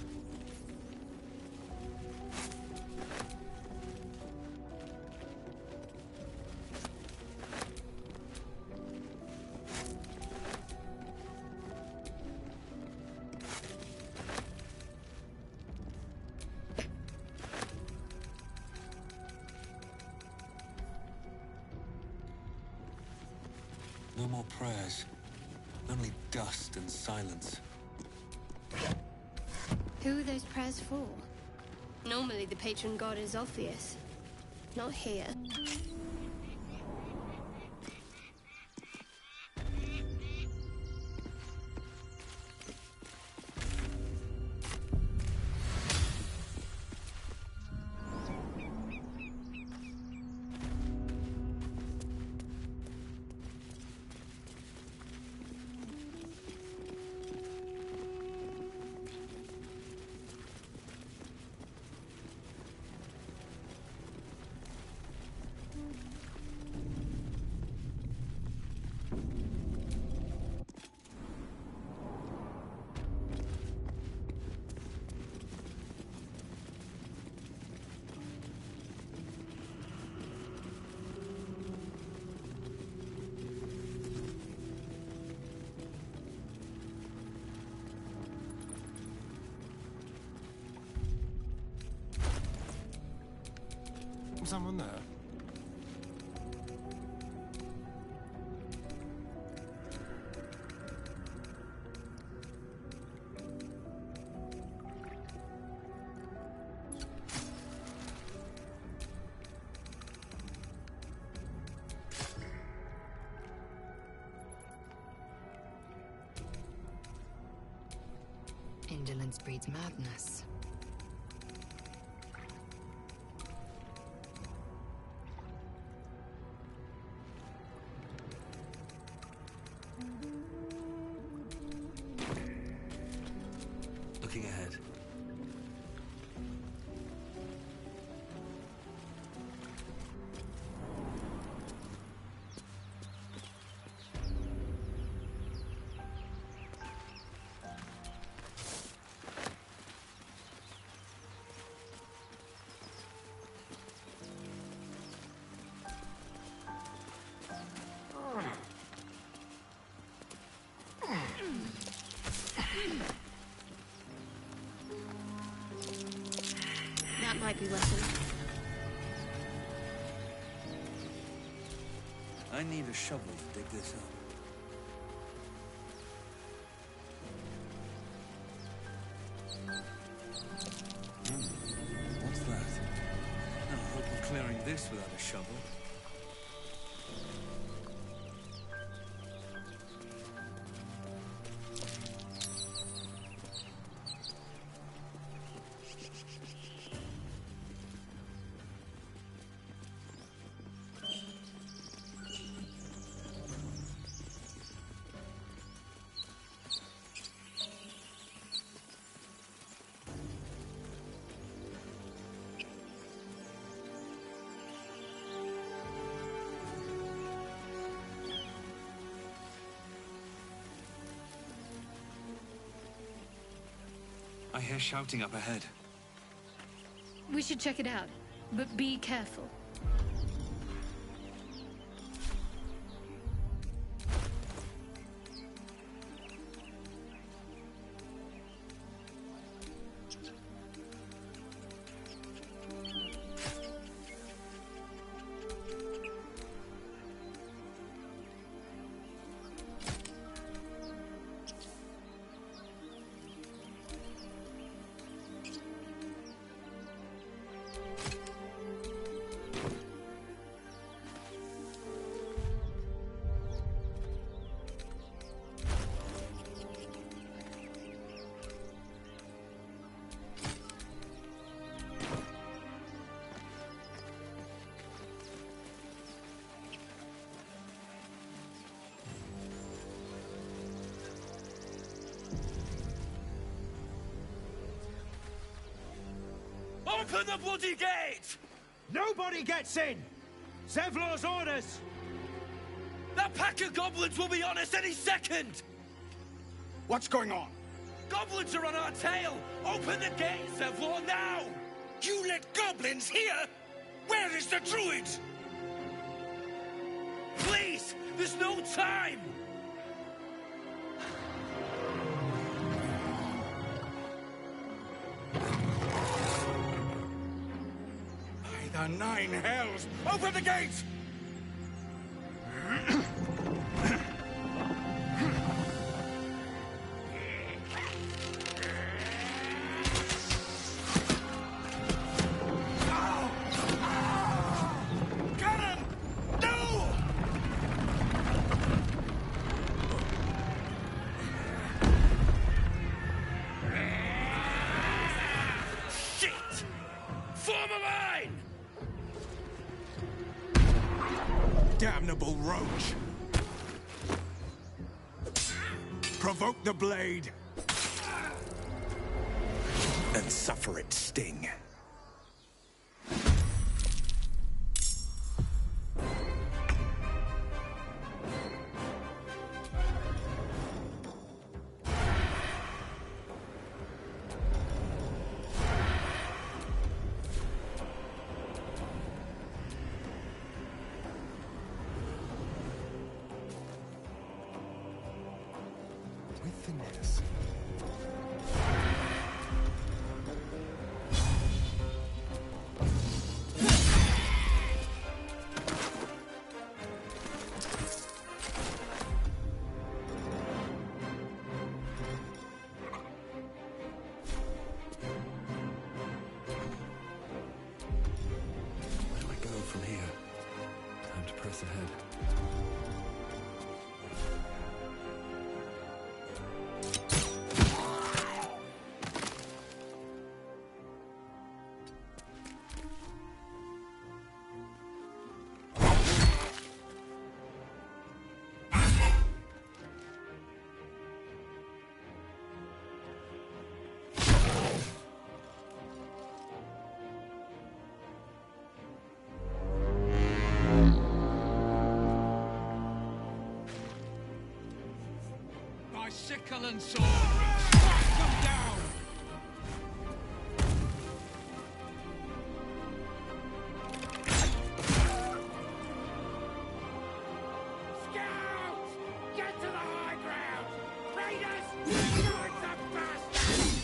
No more prayers. Only dust and silence. Who are those prayers for? Normally the patron god is obvious. Not here. Someone there? Indolence breeds madness. Looking ahead. That might be working. I need a shovel to dig this up. What's that? No hope of clearing this without a shovel. I hear shouting up ahead. We should check it out, but be careful. Open the bloody gate! Nobody gets in! Zevlor's orders! That pack of goblins will be on us any second! What's going on? Goblins are on our tail! Open the gate, Zevlor, now! You let goblins here? Where is the druid? Please! There's no time! By the 9 hells! Open the gate! roach. Provoke the blade. And suffer its sting. With finesse. Where do I go from here? Time to press ahead. By sickle and sword, strike them down! Scouts! Get to the high ground! Raiders! Strike the bastards!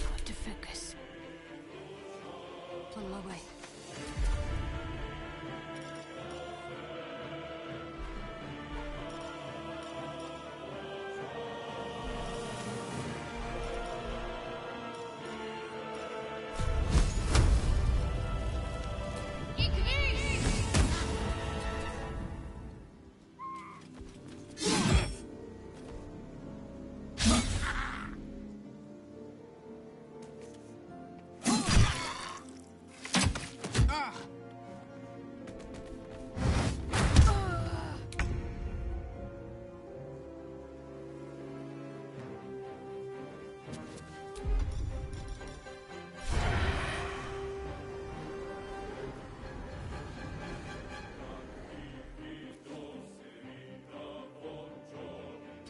Hard to focus. On my way.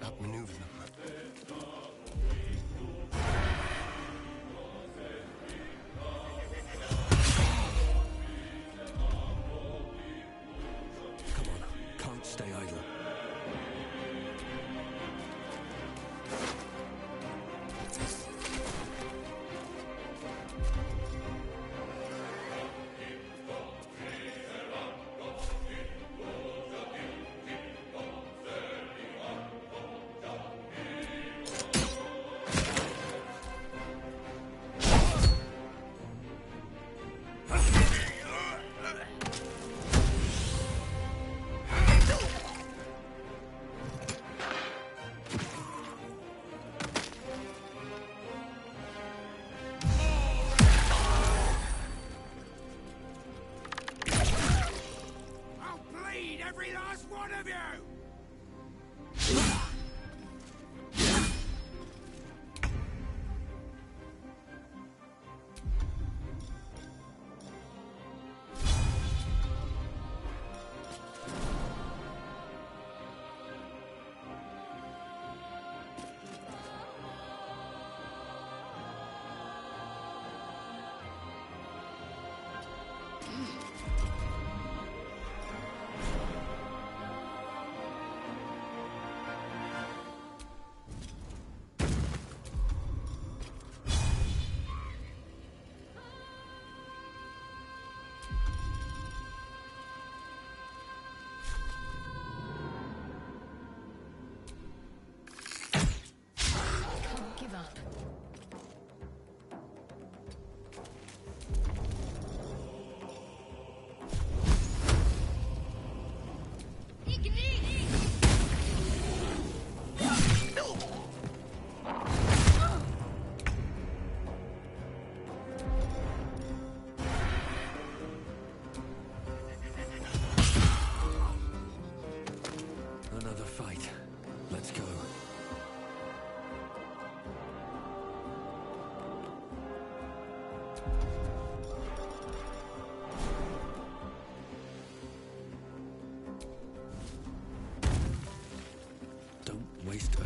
Outmaneuver them. Come on, can't stay idle. I'll bleed every last one of you!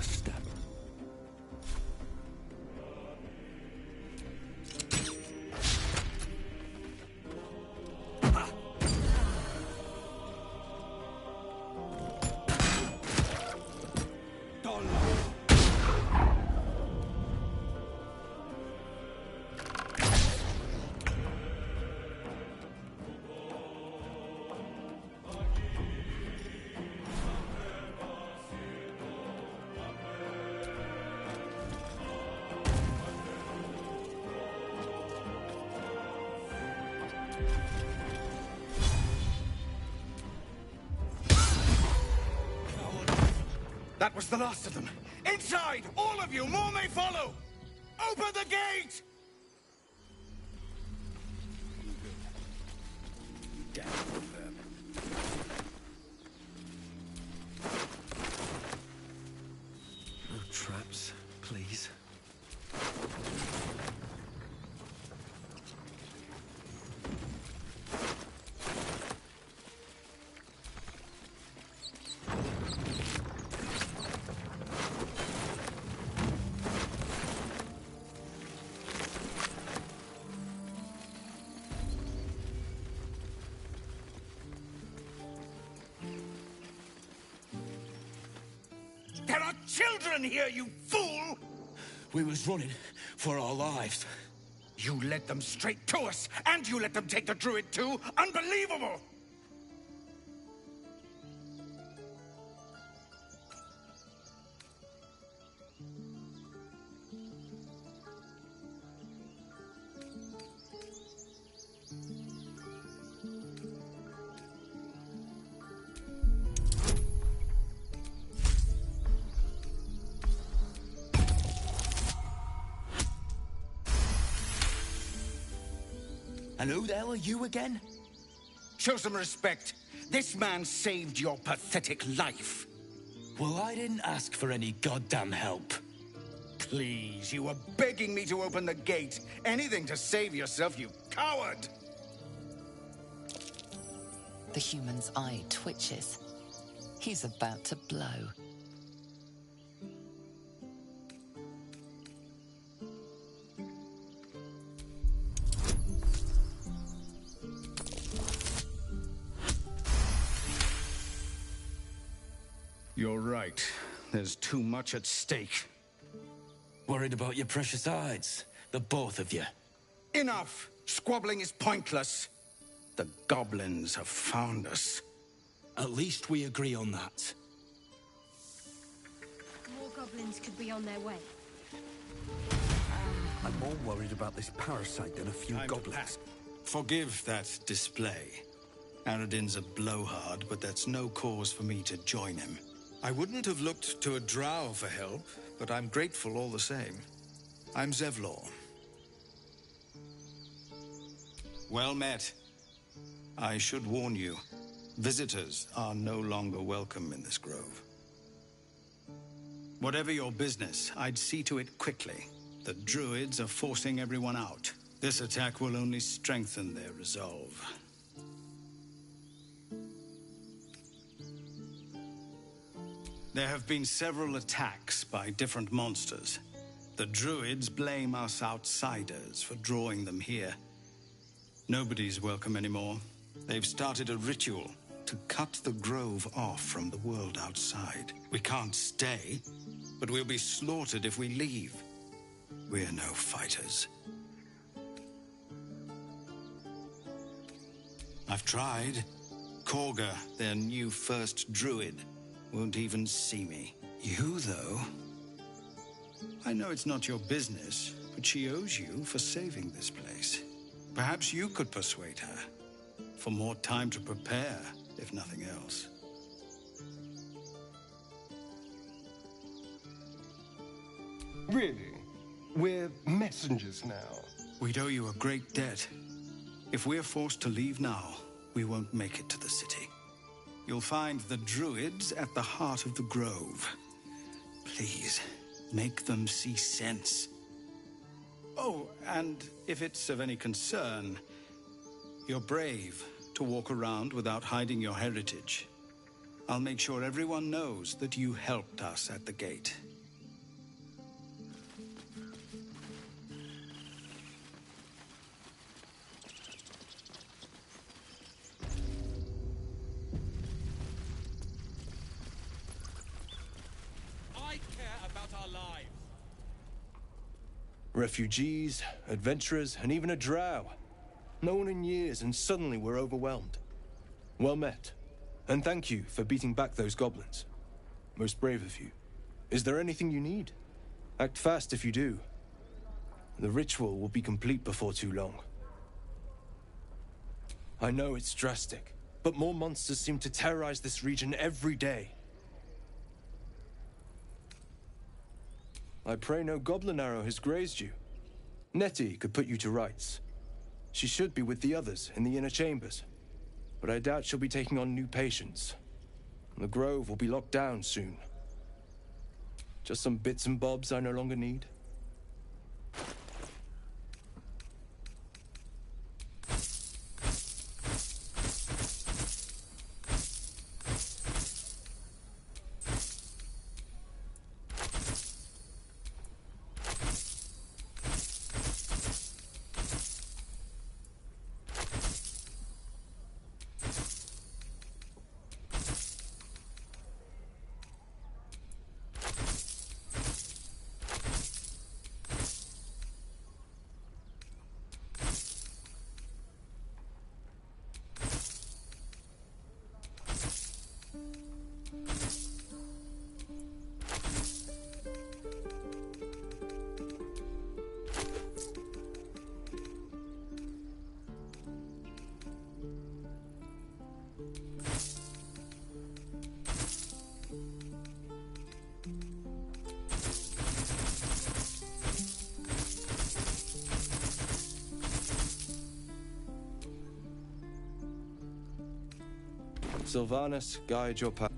first step. That was the last of them. Inside! All of you! More may follow! Open the gate! Damn them. No traps, please. There are children here, you fool! We was running for our lives. You led them straight to us, and you let them take the druid too? Unbelievable! And who the hell are you again? Show some respect. This man saved your pathetic life. Well, I didn't ask for any goddamn help. Please, you were begging me to open the gate. Anything to save yourself, you coward! The human's eye twitches. He's about to blow. You're right. There's too much at stake. Worried about your precious hides, the both of you. Enough! Squabbling is pointless. The goblins have found us. At least we agree on that. More goblins could be on their way. I'm more worried about this parasite than a few goblins. Forgive that display. Aradin's a blowhard, but that's no cause for me to join him. I wouldn't have looked to a drow for help, but I'm grateful all the same. I'm Zevlor. Well met. I should warn you, visitors are no longer welcome in this grove. Whatever your business, I'd see to it quickly. The druids are forcing everyone out. This attack will only strengthen their resolve. There have been several attacks by different monsters. The druids blame us outsiders for drawing them here. Nobody's welcome anymore. They've started a ritual to cut the grove off from the world outside. We can't stay, but we'll be slaughtered if we leave. We're no fighters. I've tried. Korga, their new first druid, won't even see me. You, though? I know it's not your business, but she owes you for saving this place. Perhaps you could persuade her. For more time to prepare, if nothing else. Really? We're messengers now. We'd owe you a great debt. If we're forced to leave now, we won't make it to the city. You'll find the druids at the heart of the grove. Please, make them see sense. Oh, and if it's of any concern, you're brave to walk around without hiding your heritage. I'll make sure everyone knows that you helped us at the gate. our lives. Refugees, adventurers, and even a drow. No one in years, and suddenly we're overwhelmed. Well met. And thank you for beating back those goblins. Most brave of you. Is there anything you need? Act fast if you do. The ritual will be complete before too long. I know it's drastic, but more monsters seem to terrorize this region every day. I pray no goblin arrow has grazed you. Nettie could put you to rights. She should be with the others in the inner chambers, but I doubt she'll be taking on new patients. The grove will be locked down soon. Just some bits and bobs I no longer need. Sylvanus, guide your path.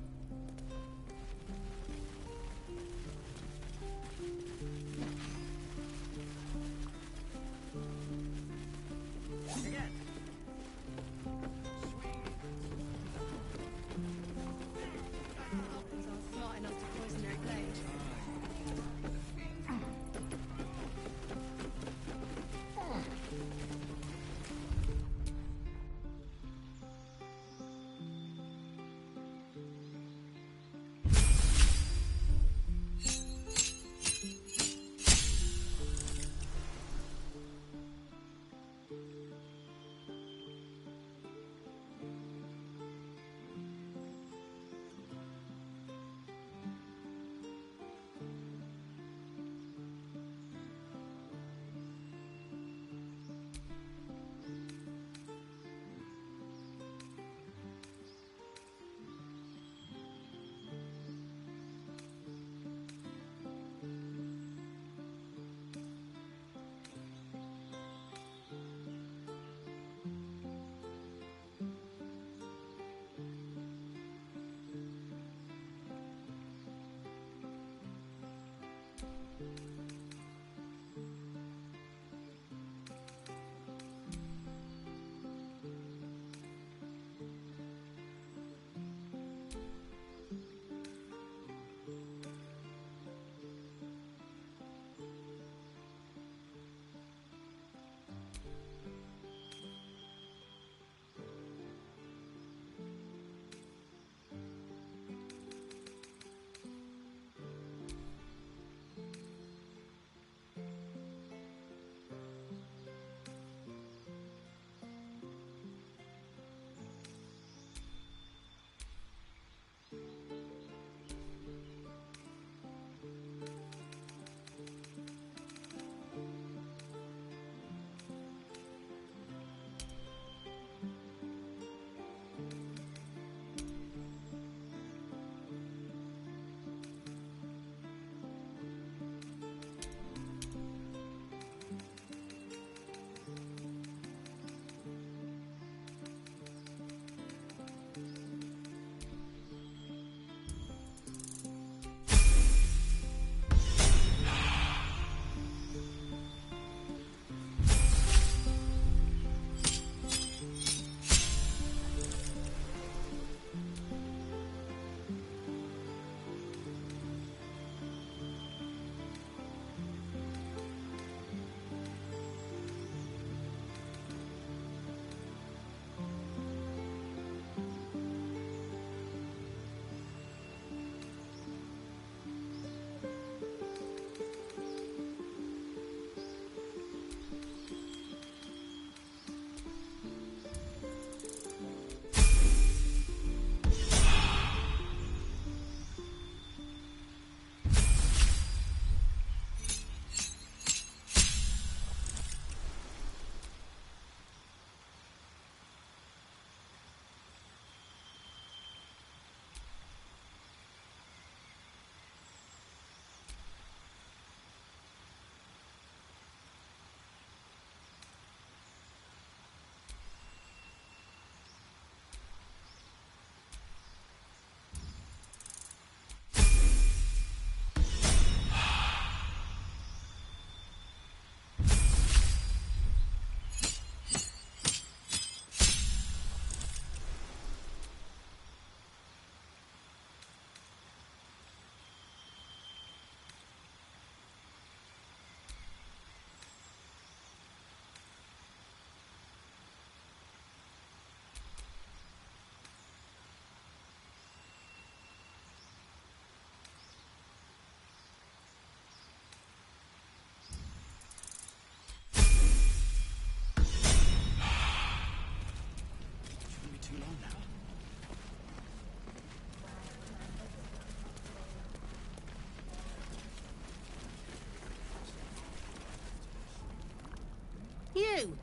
You.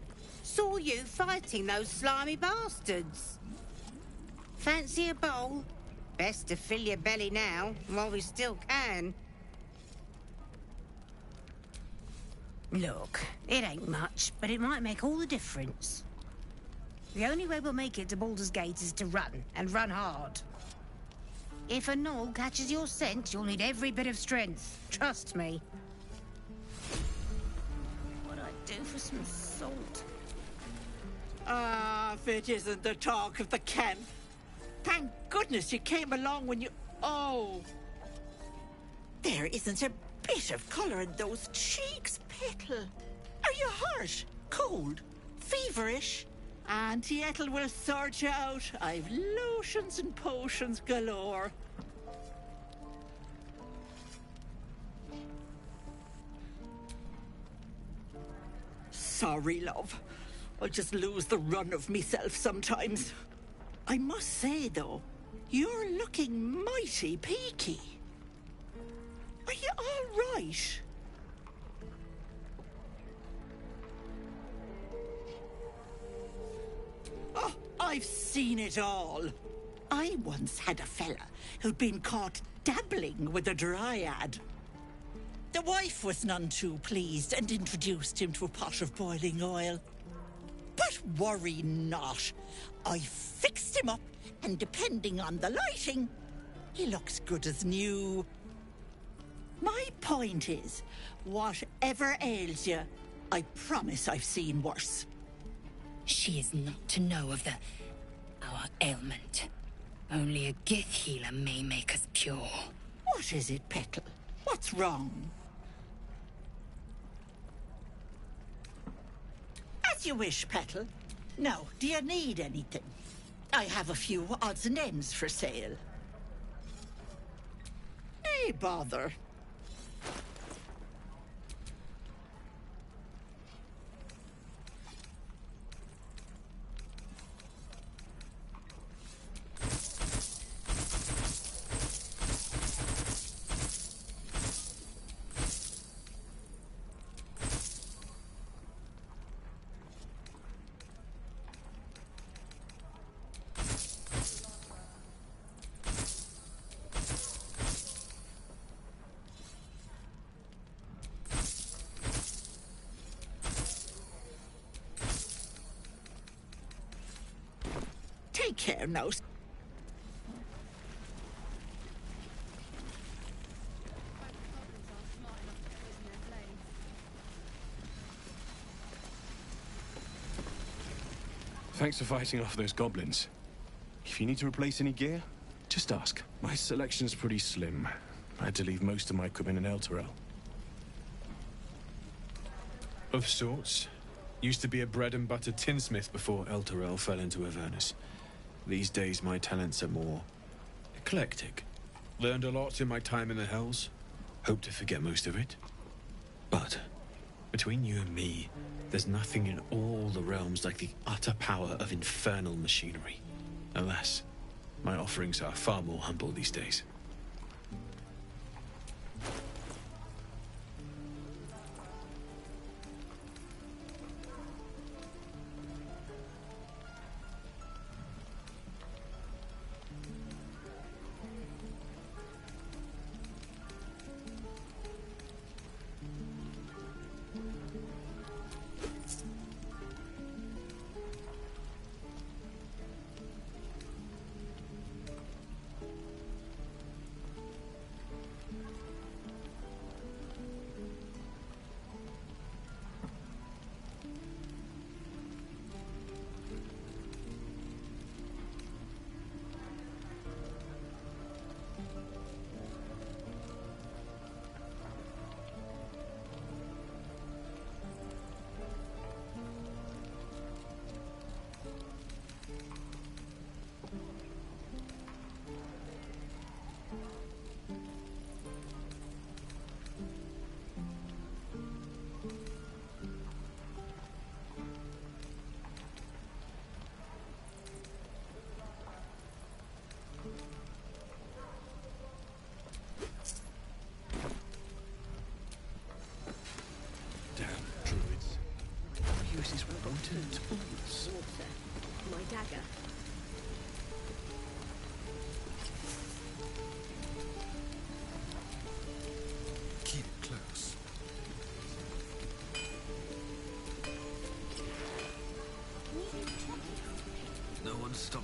Saw you fighting those slimy bastards. Fancy a bowl? Best to fill your belly now, while we still can. Look, it ain't much, but it might make all the difference. The only way we'll make it to Baldur's Gate is to run, and run hard. If a gnoll catches your scent, you'll need every bit of strength. Trust me. What I'd do for some salt. Ah, if it isn't the talk of the camp. Thank goodness you came along when you... Oh. There isn't a bit of colour in those cheeks, Petal. Are you hurt? Cold? Feverish? Auntie Ethel will sort you out. I've lotions and potions galore. Sorry, love. I just lose the run of myself sometimes. I must say, though, you're looking mighty peaky. Are you all right? Oh, I've seen it all. I once had a fella who'd been caught dabbling with a dryad. The wife was none too pleased and introduced him to a pot of boiling oil. But worry not. I fixed him up, and depending on the lighting, he looks good as new. My point is, whatever ails you, I promise I've seen worse. She is not to know of our ailment. Only a Gith healer may make us pure. What is it, Petal? What's wrong? As you wish, Petal. Now, do you need anything? I have a few odds and ends for sale. Nay, bother. Take care now. Thanks for fighting off those goblins. If you need to replace any gear, just ask. My selection's pretty slim. I had to leave most of my equipment in Elturel. Of sorts. Used to be a bread-and-butter tinsmith before Elturel fell into Avernus. These days, my talents are more eclectic. Learned a lot in my time in the Hells. Hope to forget most of it. But, between you and me, there's nothing in all the realms like the utter power of infernal machinery. Alas, my offerings are far more humble these days.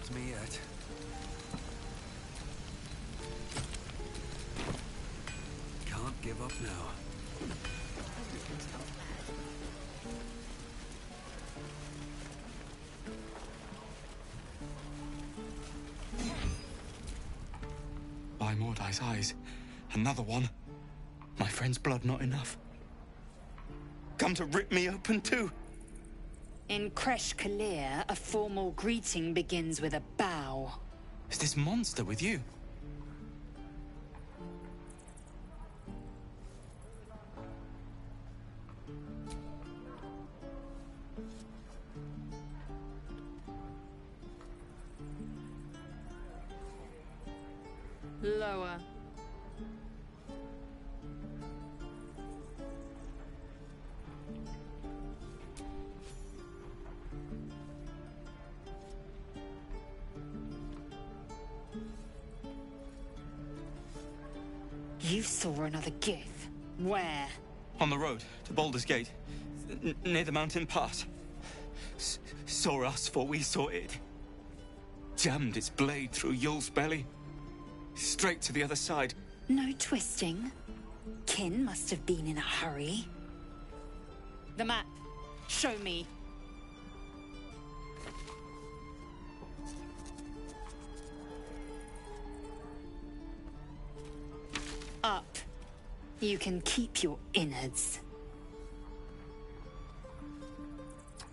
stopped me yet. Can't give up now. By Mordai's eyes, another one. My friend's blood not enough. Come to rip me open too. In Kresh Kalir, a formal greeting begins with a bow. Is this monster with you? Lower. You saw another gith. Where? On the road to Baldur's Gate, near the mountain pass. Saw us, for we saw it. Jammed its blade through Yul's belly. Straight to the other side. No twisting. Kin must have been in a hurry. The map. Show me. Up. You can keep your innards.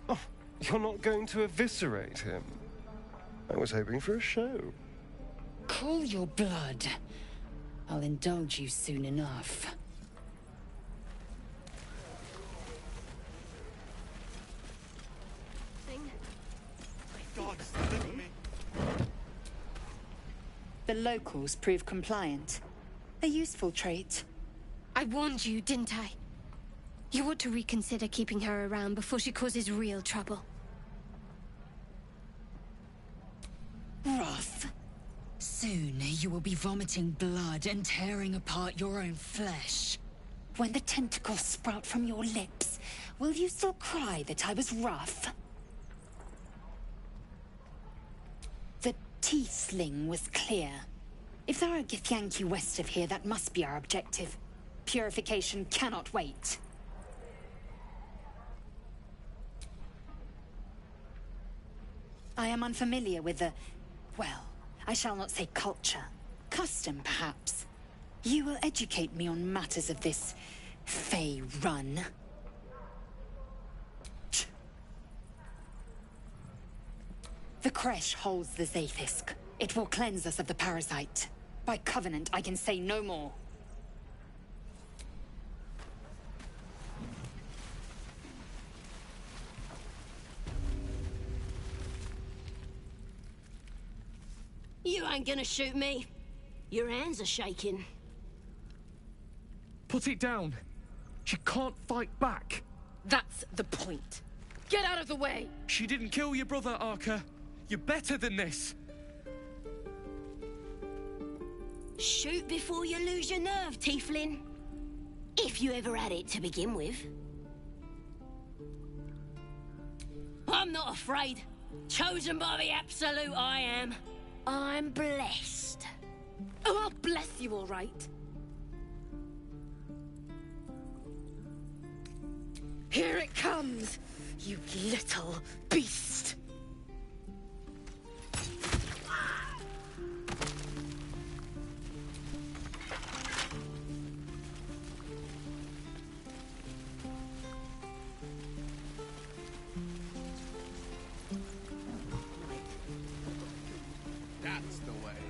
Oh, you're not going to eviscerate him? I was hoping for a show. Cool your blood. I'll indulge you soon enough. God, deliver me. The locals prove compliant. A useful trait. I warned you, didn't I? You ought to reconsider keeping her around before she causes real trouble. Rough. Soon you will be vomiting blood and tearing apart your own flesh. When the tentacles sprout from your lips, will you still cry that I was rough? The teeth sling was clear. If there are Githyanki west of here, that must be our objective. Purification cannot wait. I am unfamiliar with the... well, I shall not say culture. Custom, perhaps. You will educate me on matters of this... Fey run. The Kresh holds the Zaithisk. It will cleanse us of the parasite. By covenant, I can say no more. You ain't gonna shoot me. Your hands are shaking. Put it down. She can't fight back. That's the point. Get out of the way! She didn't kill your brother, Arka. You're better than this. Shoot before you lose your nerve, Tieflin. If you ever had it to begin with. I'm not afraid. Chosen by the Absolute, I am. I'm blessed. Oh, I'll bless you, all right. Here it comes, you little beast. That's the way.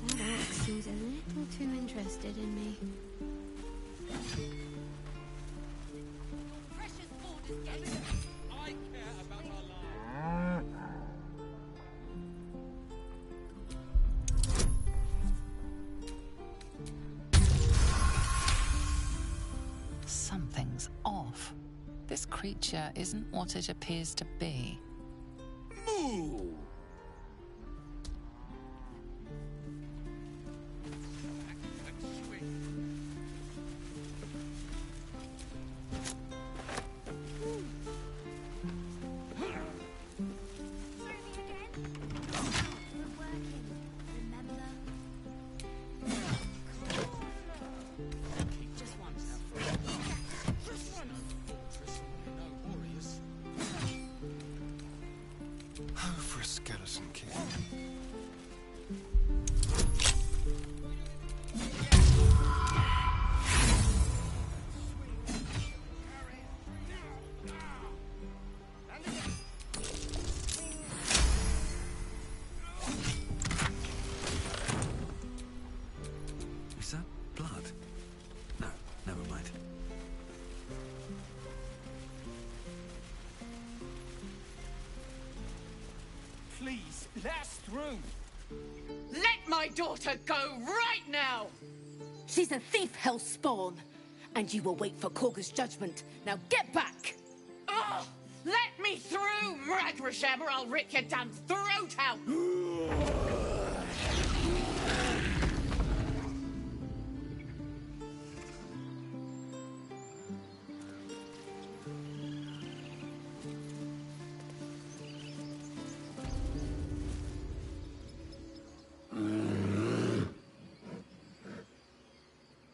That axe seems a little too interested in me. I care about our lives. Something's off. This creature isn't what it appears to be. Moo! person, kid. Is that blood? No, never mind. Please, let us through. Let my daughter go right now! She's a thief, hellspawn, and you will wait for Korga's judgment. Now get back! Oh, let me through, Ragrasham, or I'll rip your damn throat out!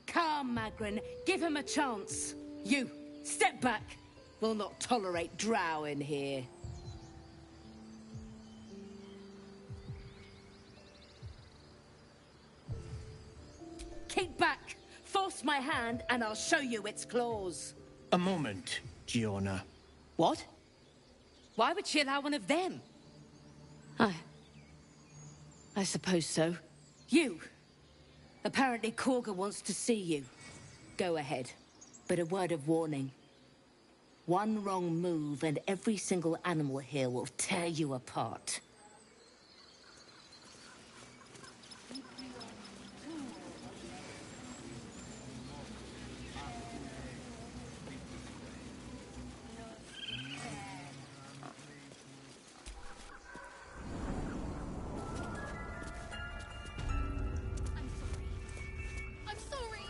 Come, Magrin, give him a chance. You, step back. We'll not tolerate drow in here. Keep back. Force my hand and I'll show you its claws. A moment, Giona. What? Why would she allow one of them? I suppose so. You. Apparently Korga wants to see you. Go ahead. But a word of warning. One wrong move and every single animal here will tear you apart. I'm sorry.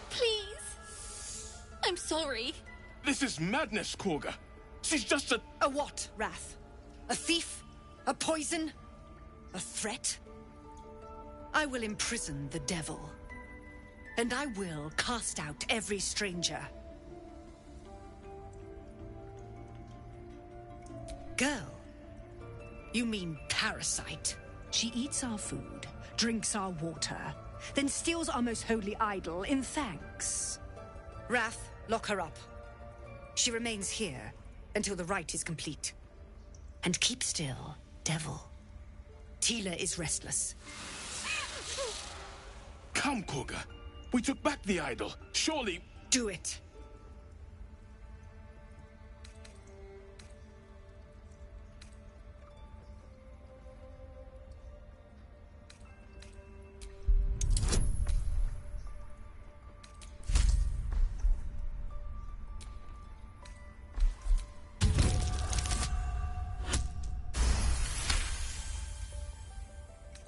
Please. I'm sorry. This is madness, Korga. She's just a... A what, Wrath? A thief? A poison? A threat? I will imprison the devil. And I will cast out every stranger. Girl? You mean parasite? She eats our food, drinks our water, then steals our most holy idol in thanks. Wrath, lock her up. She remains here until the rite is complete. And keep still, devil. Tila is restless. Come, Korga. We took back the idol. Surely... Do it.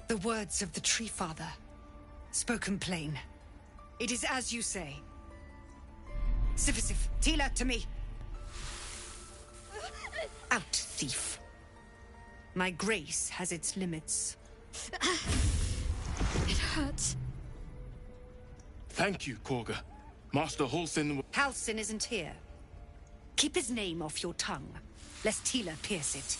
The words of the Tree Father, spoken plain. It is as you say. Sifisif, Tila, to me. Out, thief. My grace has its limits. It hurts. Thank you, Korga. Master Halsin... Halsin isn't here. Keep his name off your tongue, lest Tila pierce it.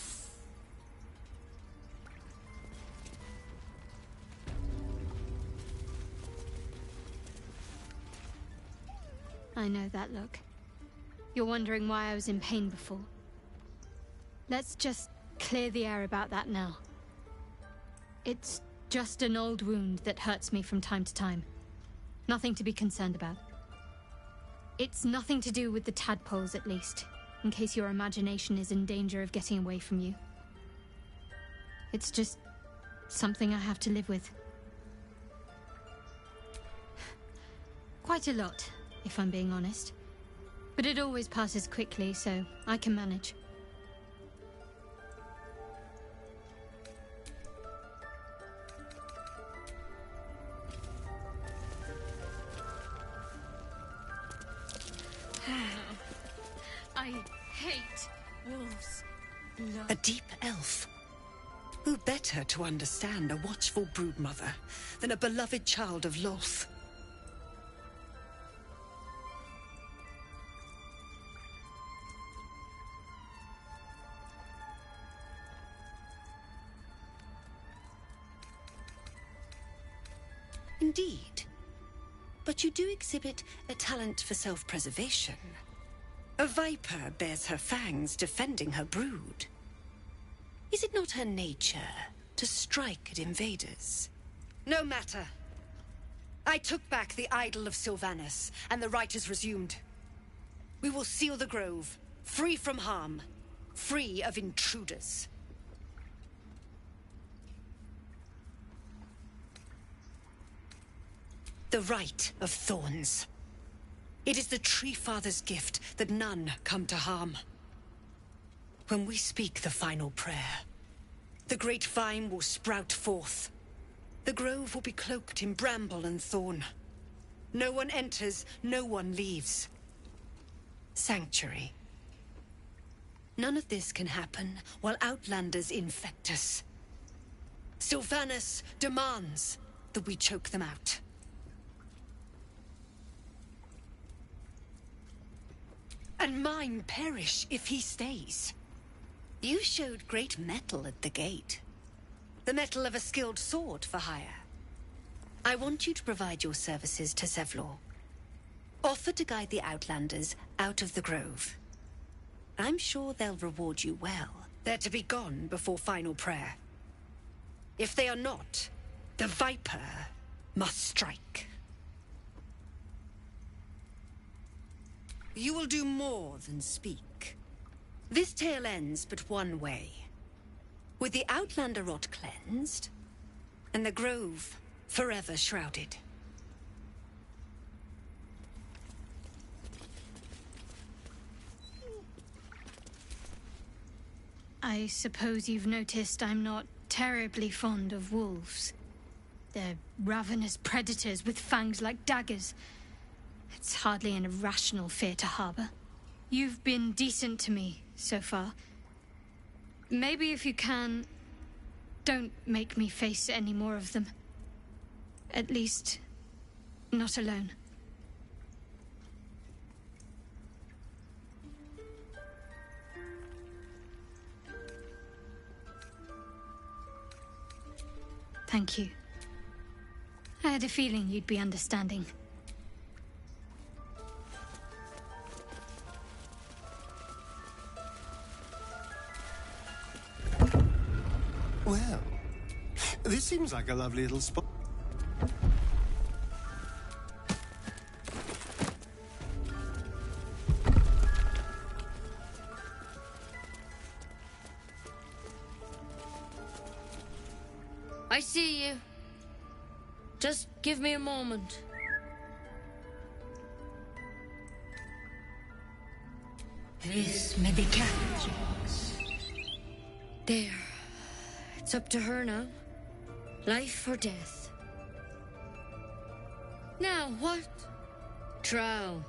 I know that look. You're wondering why I was in pain before. Let's just clear the air about that now. It's just an old wound that hurts me from time to time. Nothing to be concerned about. It's nothing to do with the tadpoles, at least, in case your imagination is in danger of getting away from you. It's just something I have to live with. Quite a lot, if I'm being honest. But it always passes quickly, so I can manage. I hate wolves. A deep elf. Who better to understand a watchful broodmother than a beloved child of Loth? Indeed. But you do exhibit a talent for self-preservation. A viper bears her fangs defending her brood. Is it not her nature to strike at invaders? No matter. I took back the idol of Sylvanus, and the rite is resumed. We will seal the grove, free from harm, free of intruders. The Rite of Thorns. It is the Tree Father's gift that none come to harm. When we speak the final prayer, the great vine will sprout forth. The grove will be cloaked in bramble and thorn. No one enters, no one leaves. Sanctuary. None of this can happen while Outlanders infect us. Sylvanus demands that we choke them out. And mine perish if he stays. You showed great mettle at the gate. The mettle of a skilled sword for hire. I want you to provide your services to Zevlor. Offer to guide the Outlanders out of the grove. I'm sure they'll reward you well. They're to be gone before final prayer. If they are not, the Viper must strike. You will do more than speak. This tale ends but one way. With the Outlander rot cleansed, and the grove forever shrouded. I suppose you've noticed I'm not terribly fond of wolves. They're ravenous predators with fangs like daggers. It's hardly an irrational fear to harbor. You've been decent to me so far. Maybe if you can, don't make me face any more of them. At least, not alone. Thank you. I had a feeling you'd be understanding. Well, this seems like a lovely little spot. I see you. Just give me a moment. This may be Captain's. There. It's up to her now. Life or death. Now, what? Drow.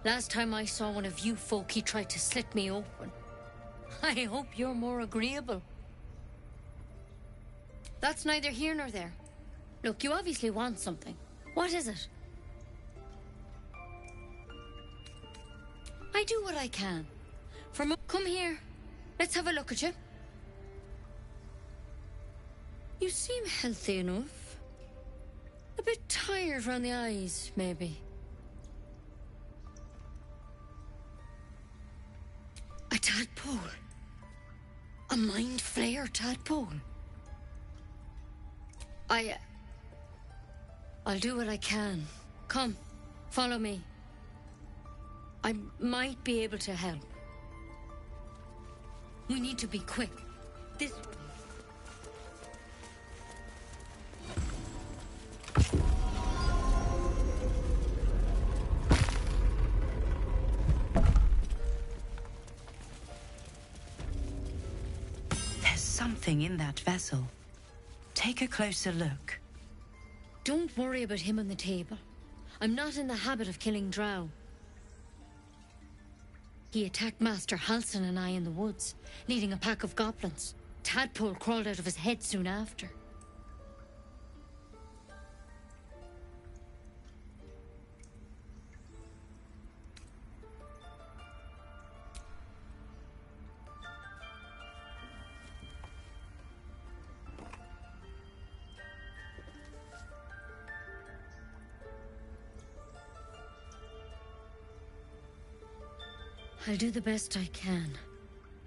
Last time I saw one of you folk, he tried to slit me open. I hope you're more agreeable. That's neither here nor there. Look, you obviously want something. What is it? I do what I can. Come here. Let's have a look at you. You seem healthy enough. A bit tired round the eyes, maybe. A tadpole. A mind flayer tadpole. I'll do what I can. Come, follow me. I might be able to help. We need to be quick. This... There's something in that vessel. Take a closer look. Don't worry about him on the table. I'm not in the habit of killing drow. He attacked Master Halsin and I in the woods, leading a pack of goblins. Tadpole crawled out of his head soon after. I'll do the best I can.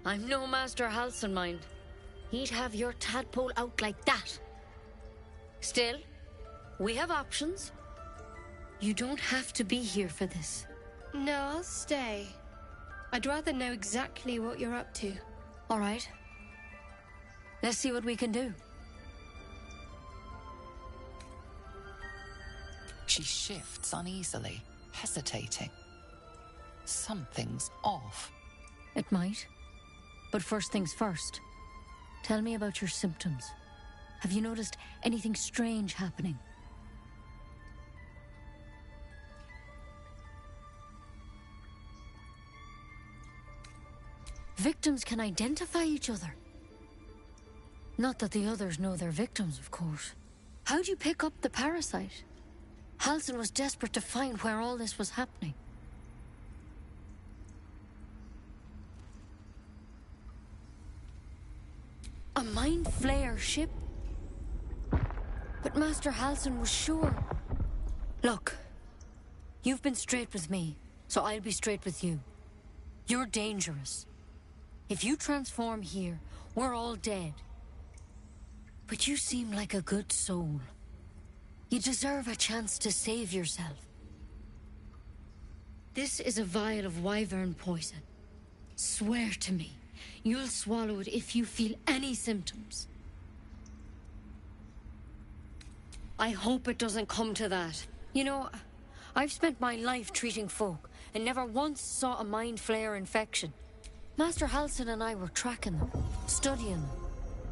I'm no Master Halcyon, mind. He'd have your tadpole out like that. Still, we have options. You don't have to be here for this. No, I'll stay. I'd rather know exactly what you're up to. All right. Let's see what we can do. She shifts uneasily, hesitating. Something's off. It might. But first things first. Tell me about your symptoms. Have you noticed anything strange happening? Victims can identify each other. Not that the others know they're victims, of course. How'd you pick up the parasite? Halcyon was desperate to find where all this was happening. A Mind Flayer ship? But Master Halcyon was sure. Look, you've been straight with me, so I'll be straight with you. You're dangerous. If you transform here, we're all dead. But you seem like a good soul. You deserve a chance to save yourself. This is a vial of wyvern poison. Swear to me, you'll swallow it if you feel any symptoms. I hope it doesn't come to that. You know, I've spent my life treating folk and never once saw a Mind Flayer infection. Master Halcyon and I were tracking them, studying them,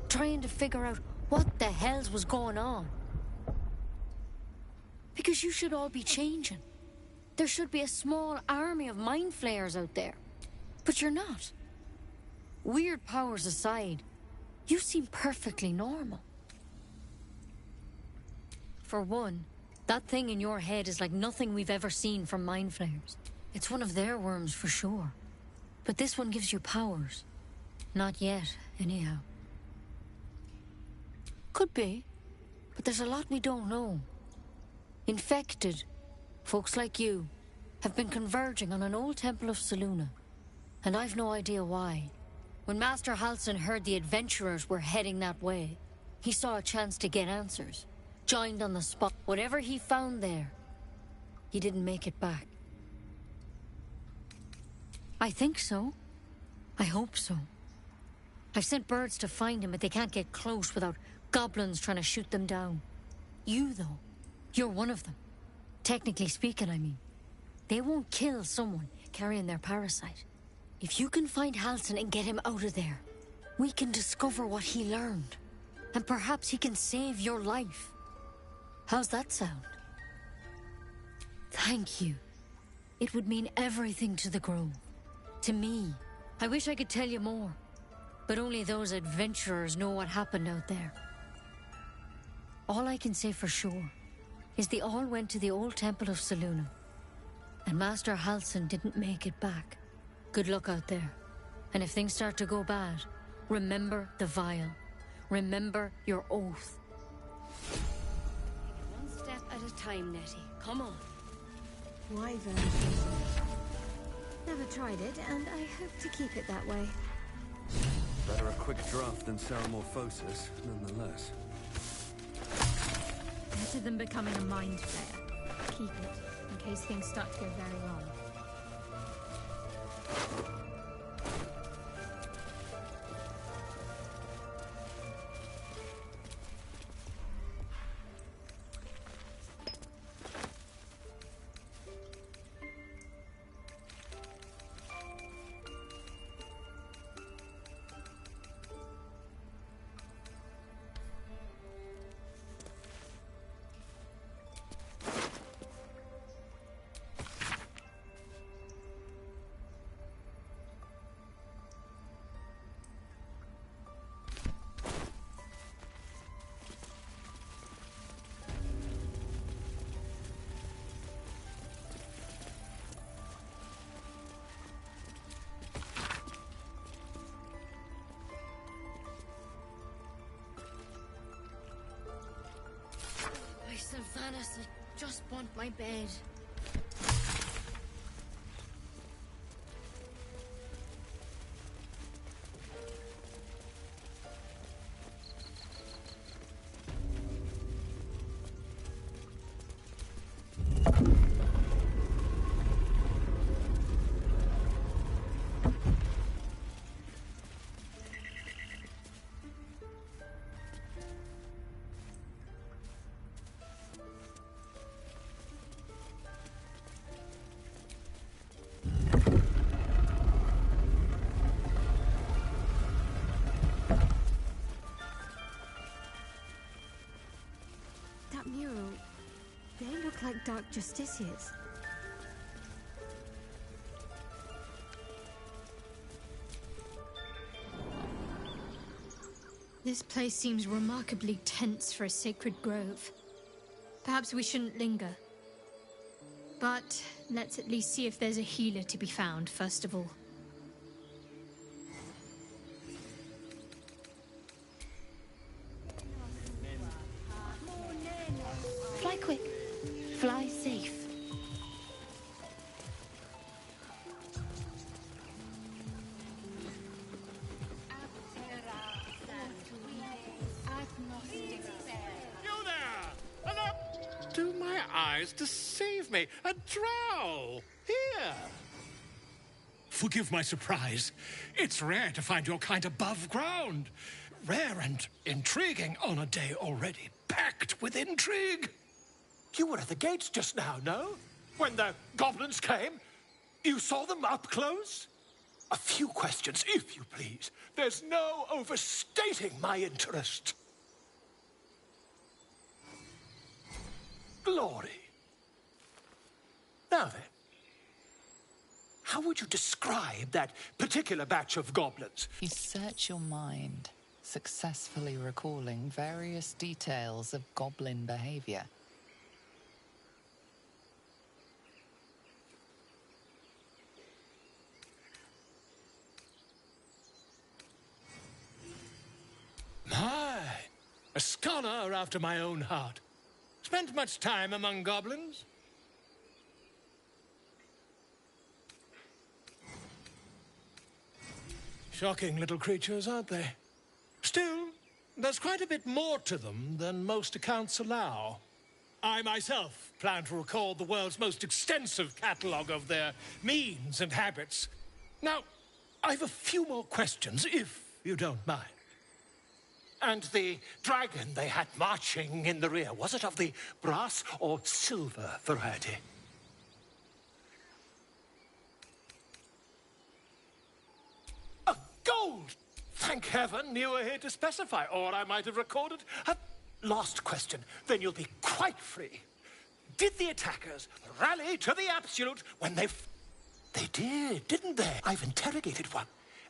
trying to figure out what the hells was going on. Because you should all be changing. There should be a small army of Mind Flayers out there. But you're not. Weird powers aside, you seem perfectly normal. For one, that thing in your head is like nothing we've ever seen from Mind Flayers. It's one of their worms for sure. But this one gives you powers. Not yet, anyhow. Could be, but there's a lot we don't know. Infected, folks like you, have been converging on an old temple of Selûne, and I've no idea why. When Master Halcyon heard the adventurers were heading that way, he saw a chance to get answers, joined on the spot. Whatever he found there, he didn't make it back. I think so. I hope so. I've sent birds to find him, but they can't get close without goblins trying to shoot them down. You, though, you're one of them. Technically speaking, I mean. They won't kill someone carrying their parasite. If you can find Halcyon and get him out of there, we can discover what he learned. And perhaps he can save your life. How's that sound? Thank you. It would mean everything to the Grove. To me. I wish I could tell you more. But only those adventurers know what happened out there. All I can say for sure is they all went to the old temple of Selûne. And Master Halcyon didn't make it back. Good luck out there. And if things start to go bad, remember the vial. Remember your oath. One step at a time, Nettie. Come on. Wyvern. Never tried it, and I hope to keep it that way. Better a quick draft than Ceramorphosis, nonetheless. Better than becoming a Mind Flayer. Keep it, in case things start to go very wrong. Sylvanas, I just want my bed. mural, they look like Dark Justiciars. This place seems remarkably tense for a sacred grove. Perhaps we shouldn't linger. But let's at least see if there's a healer to be found, first of all. Fly quick. Fly safe. You there! Hello! Do my eyes deceive me? A drow! Here! Forgive my surprise. It's rare to find your kind above ground. Rare and intriguing on a day already packed with intrigue. You were at the gates just now, no? When the goblins came? You saw them up close? A few questions, if you please. There's no overstating my interest. Glory. Now then, how would you describe that particular batch of goblins? You search your mind, successfully recalling various details of goblin behavior. My, a scholar after my own heart. Spent much time among goblins? Shocking little creatures, aren't they? Still, there's quite a bit more to them than most accounts allow. I myself plan to record the world's most extensive catalogue of their means and habits. Now, I've a few more questions, if you don't mind. And the dragon they had marching in the rear, was it of the brass or silver variety? A gold! Thank heaven you were here to specify, or I might have recorded. Last question, then you'll be quite free. Did the attackers rally to the absolute when they did, didn't they? I've interrogated one.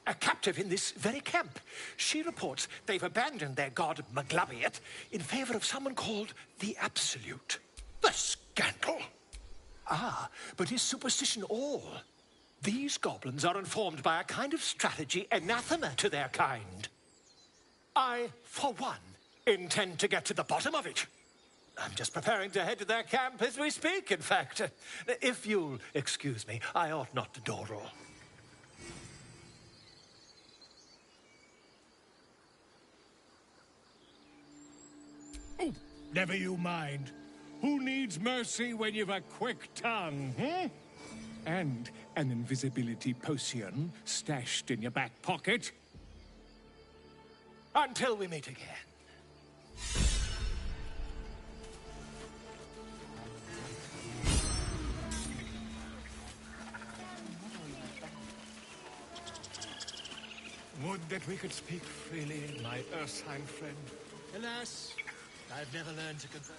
A captive in this very camp. She reports they've abandoned their god Maglabiet in favor of someone called the Absolute. The scandal! Ah, but is superstition all? These goblins are informed by a kind of strategy anathema to their kind. I, for one, intend to get to the bottom of it. I'm just preparing to head to their camp as we speak, in fact. If you'll excuse me, I ought not to dawdle. Oh, never you mind. Who needs mercy when you've a quick tongue, hmm? And an invisibility potion stashed in your back pocket. Until we meet again. Would that we could speak freely, my Ursine friend. Alas, I've never learned to converse.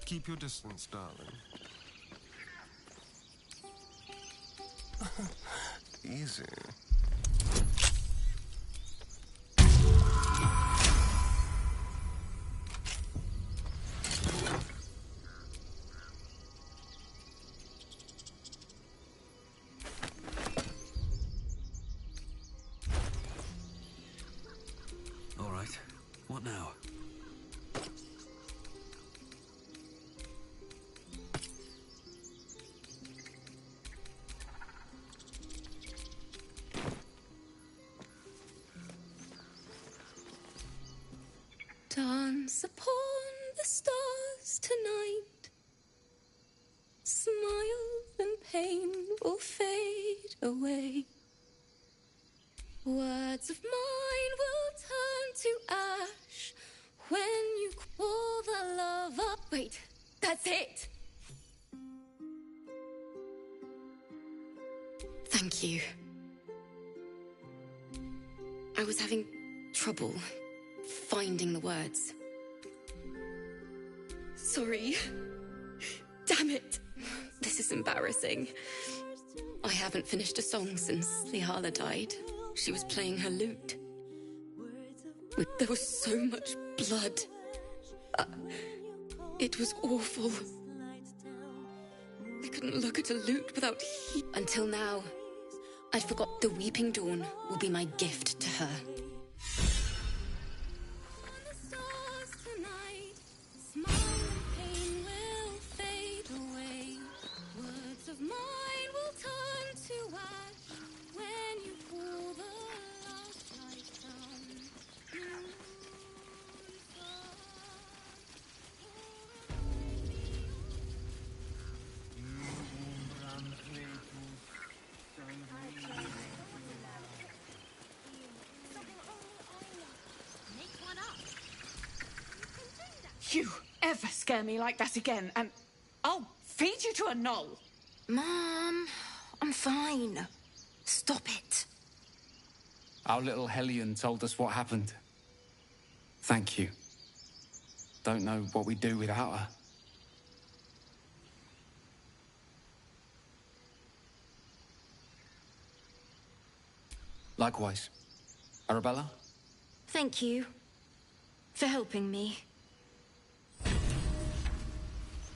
Keep your distance, darling. Easy. All right. What now? Dance upon the stars tonight. Smiles and pain will fade away. Words of mine will turn to ash when you call the love up. Wait, that's it! Thank you. I was having trouble finding the words. Sorry. Damn it. This is embarrassing. I haven't finished a song since Lihala died. She was playing her lute. There was so much blood. It was awful. I couldn't look at a lute without heat. Until now, I'd forgot the Weeping Dawn will be my gift to her. You ever scare me like that again, and I'll feed you to a knoll. Mom, I'm fine. Stop it. Our little Hellion told us what happened. Thank you. Don't know what we'd do without her. Likewise. Arabella? Thank you for helping me.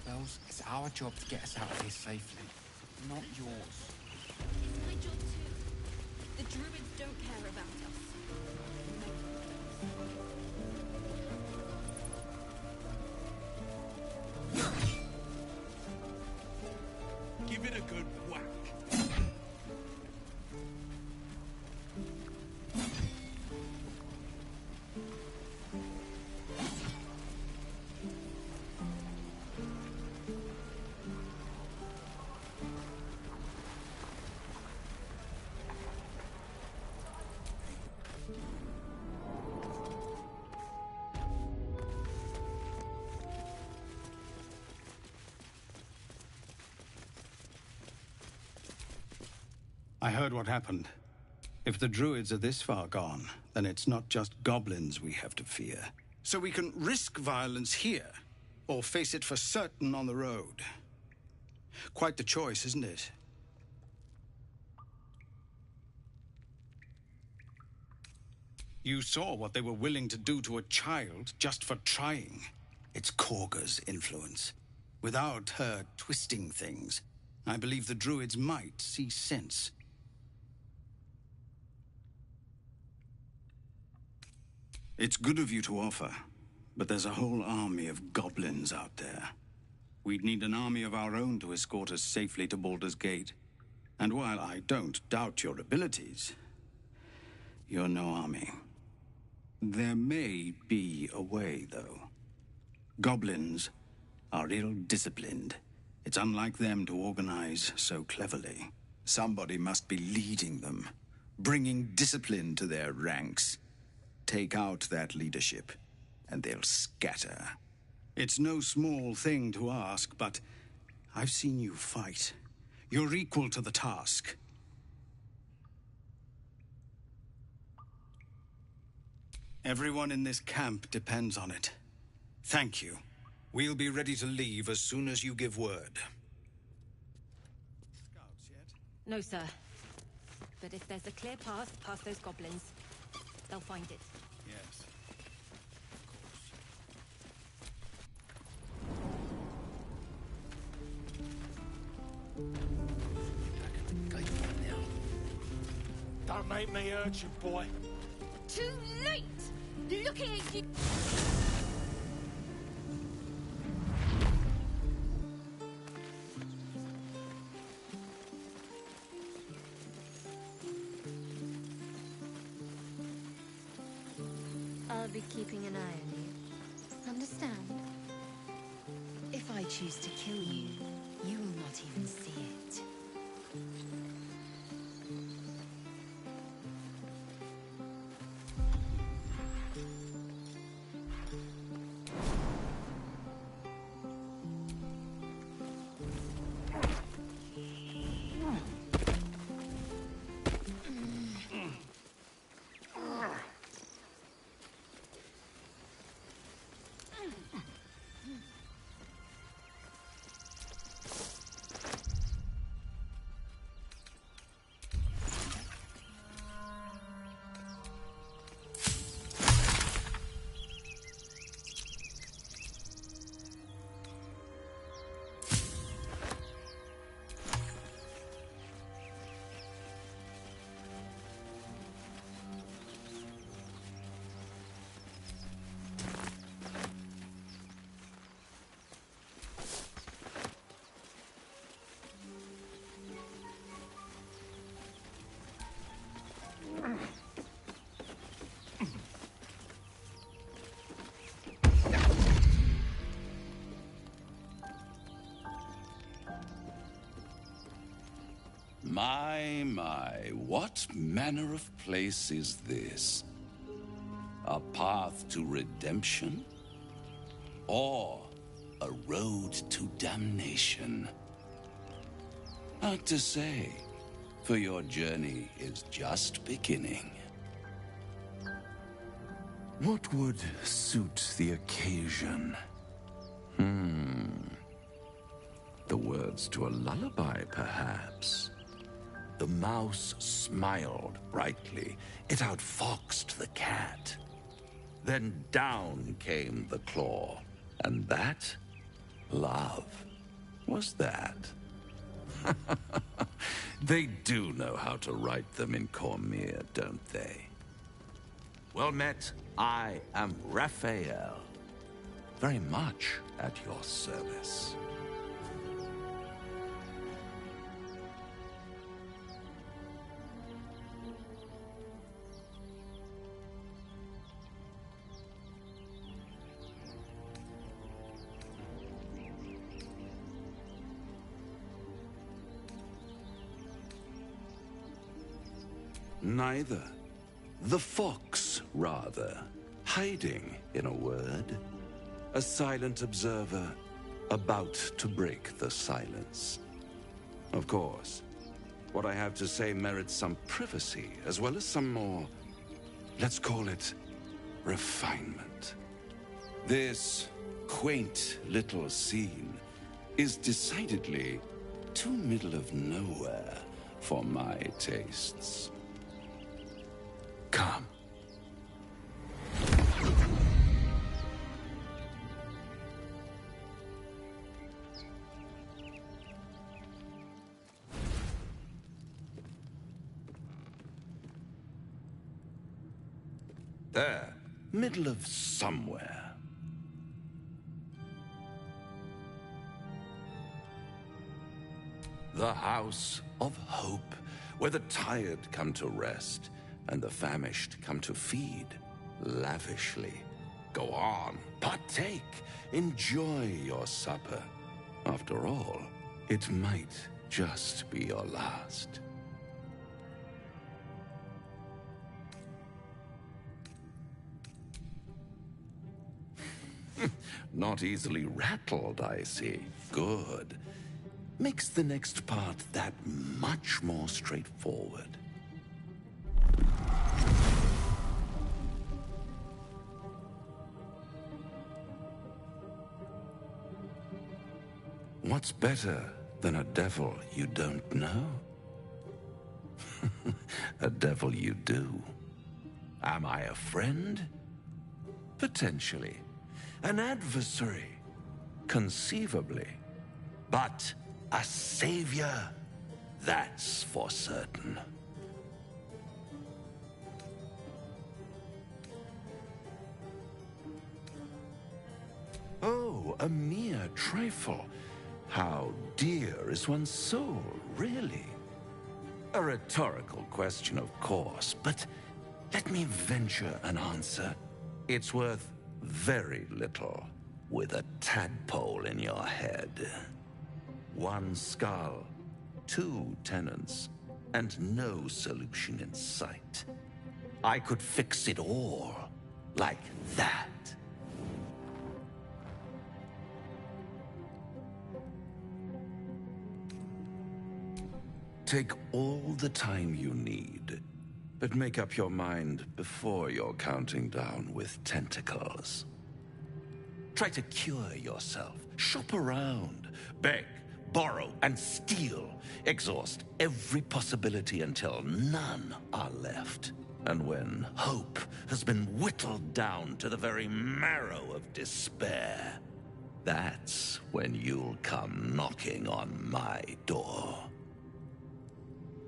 Bells, it's our job to get us out of here safely, not yours. It's my job too. The druids don't care about us. Give it a good whack. I heard what happened. If the druids are this far gone, then it's not just goblins we have to fear. So we can risk violence here, or face it for certain on the road. Quite the choice, isn't it? You saw what they were willing to do to a child just for trying. It's Korga's influence. Without her twisting things, I believe the druids might see sense. It's good of you to offer, but there's a whole army of goblins out there. We'd need an army of our own to escort us safely to Baldur's Gate. And while I don't doubt your abilities, you're no army. There may be a way, though. Goblins are ill-disciplined. It's unlike them to organize so cleverly. Somebody must be leading them, bringing discipline to their ranks. Take out that leadership, and they'll scatter. It's no small thing to ask, but I've seen you fight. You're equal to the task. Everyone in this camp depends on it. Thank you. We'll be ready to leave as soon as you give word. No, sir. But if there's a clear path past those goblins, they'll find it. Yes. Don't make me hurt you, boy. Too late! Looking at you. I'll be keeping an eye on you. Understand? If I choose to kill you, you will not even see it. My, what manner of place is this? A path to redemption? Or a road to damnation? Hard to say, for your journey is just beginning. What would suit the occasion? The words to a lullaby, perhaps. The mouse smiled brightly. It outfoxed the cat. Then down came the claw. And that, love, was that. They do know how to write them in Cormier, don't they? Well met, I am Raphael. Very much at your service. Neither. The fox, rather. Hiding, in a word. A silent observer, about to break the silence. Of course, what I have to say merits some privacy, as well as some more, let's call it, refinement. This quaint little scene is decidedly too middle of nowhere for my tastes. Come. There, middle of somewhere. The House of Hope, where the tired come to rest and the famished come to feed lavishly. Go on, partake, enjoy your supper. After all, it might just be your last. Not easily rattled, I see. Good. Makes the next part that much more straightforward. What's better than a devil you don't know? A devil you do. Am I a friend? Potentially. An adversary? Conceivably. But a savior? That's for certain. Oh, a mere trifle. How dear is one's soul, really? A rhetorical question, of course, but let me venture an answer. It's worth very little with a tadpole in your head. One skull, two tenants, and no solution in sight. I could fix it all like that. Take all the time you need, but make up your mind before you're counting down with tentacles. Try to cure yourself. Shop around. Beg, borrow, and steal. Exhaust every possibility until none are left. And when hope has been whittled down to the very marrow of despair, that's when you'll come knocking on my door.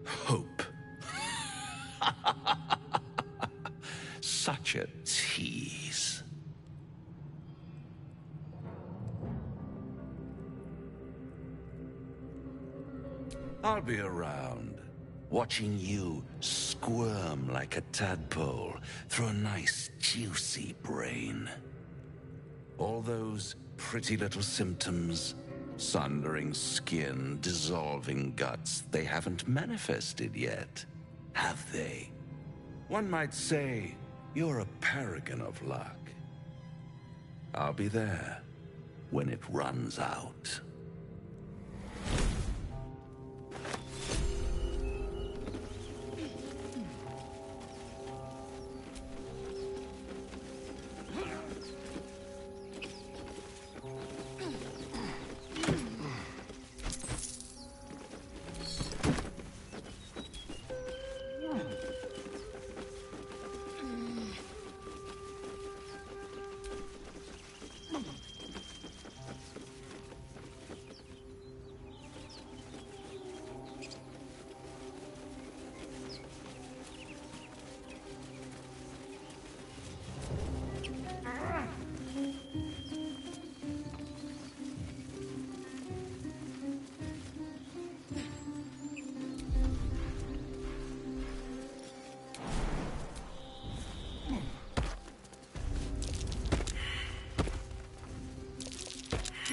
Hope. Such a tease. I'll be around, watching you squirm like a tadpole through a nice, juicy brain. All those pretty little symptoms Sundering skin, dissolving guts, they haven't manifested yet, have they? One might say you're a paragon of luck. I'll be there when it runs out.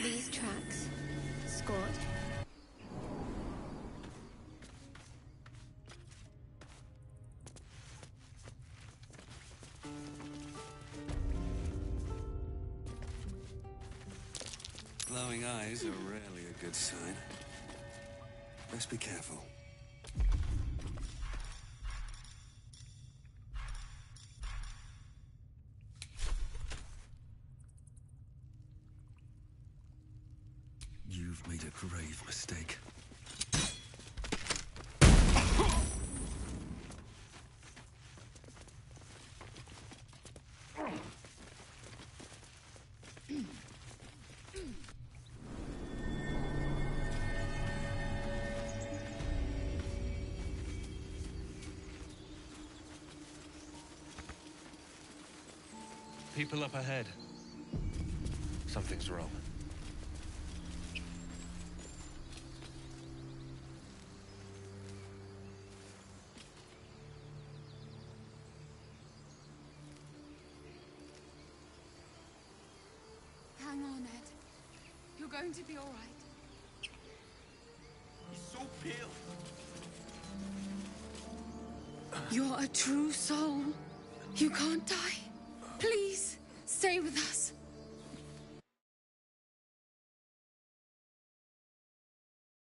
These tracks. Scored. Glowing eyes are rarely a good sign. Best be careful. You've made a grave mistake. People up ahead. Something's wrong. Hang on, Ed. You're going to be all right. He's so pale. You're a true soul. You can't die. Please, stay with us.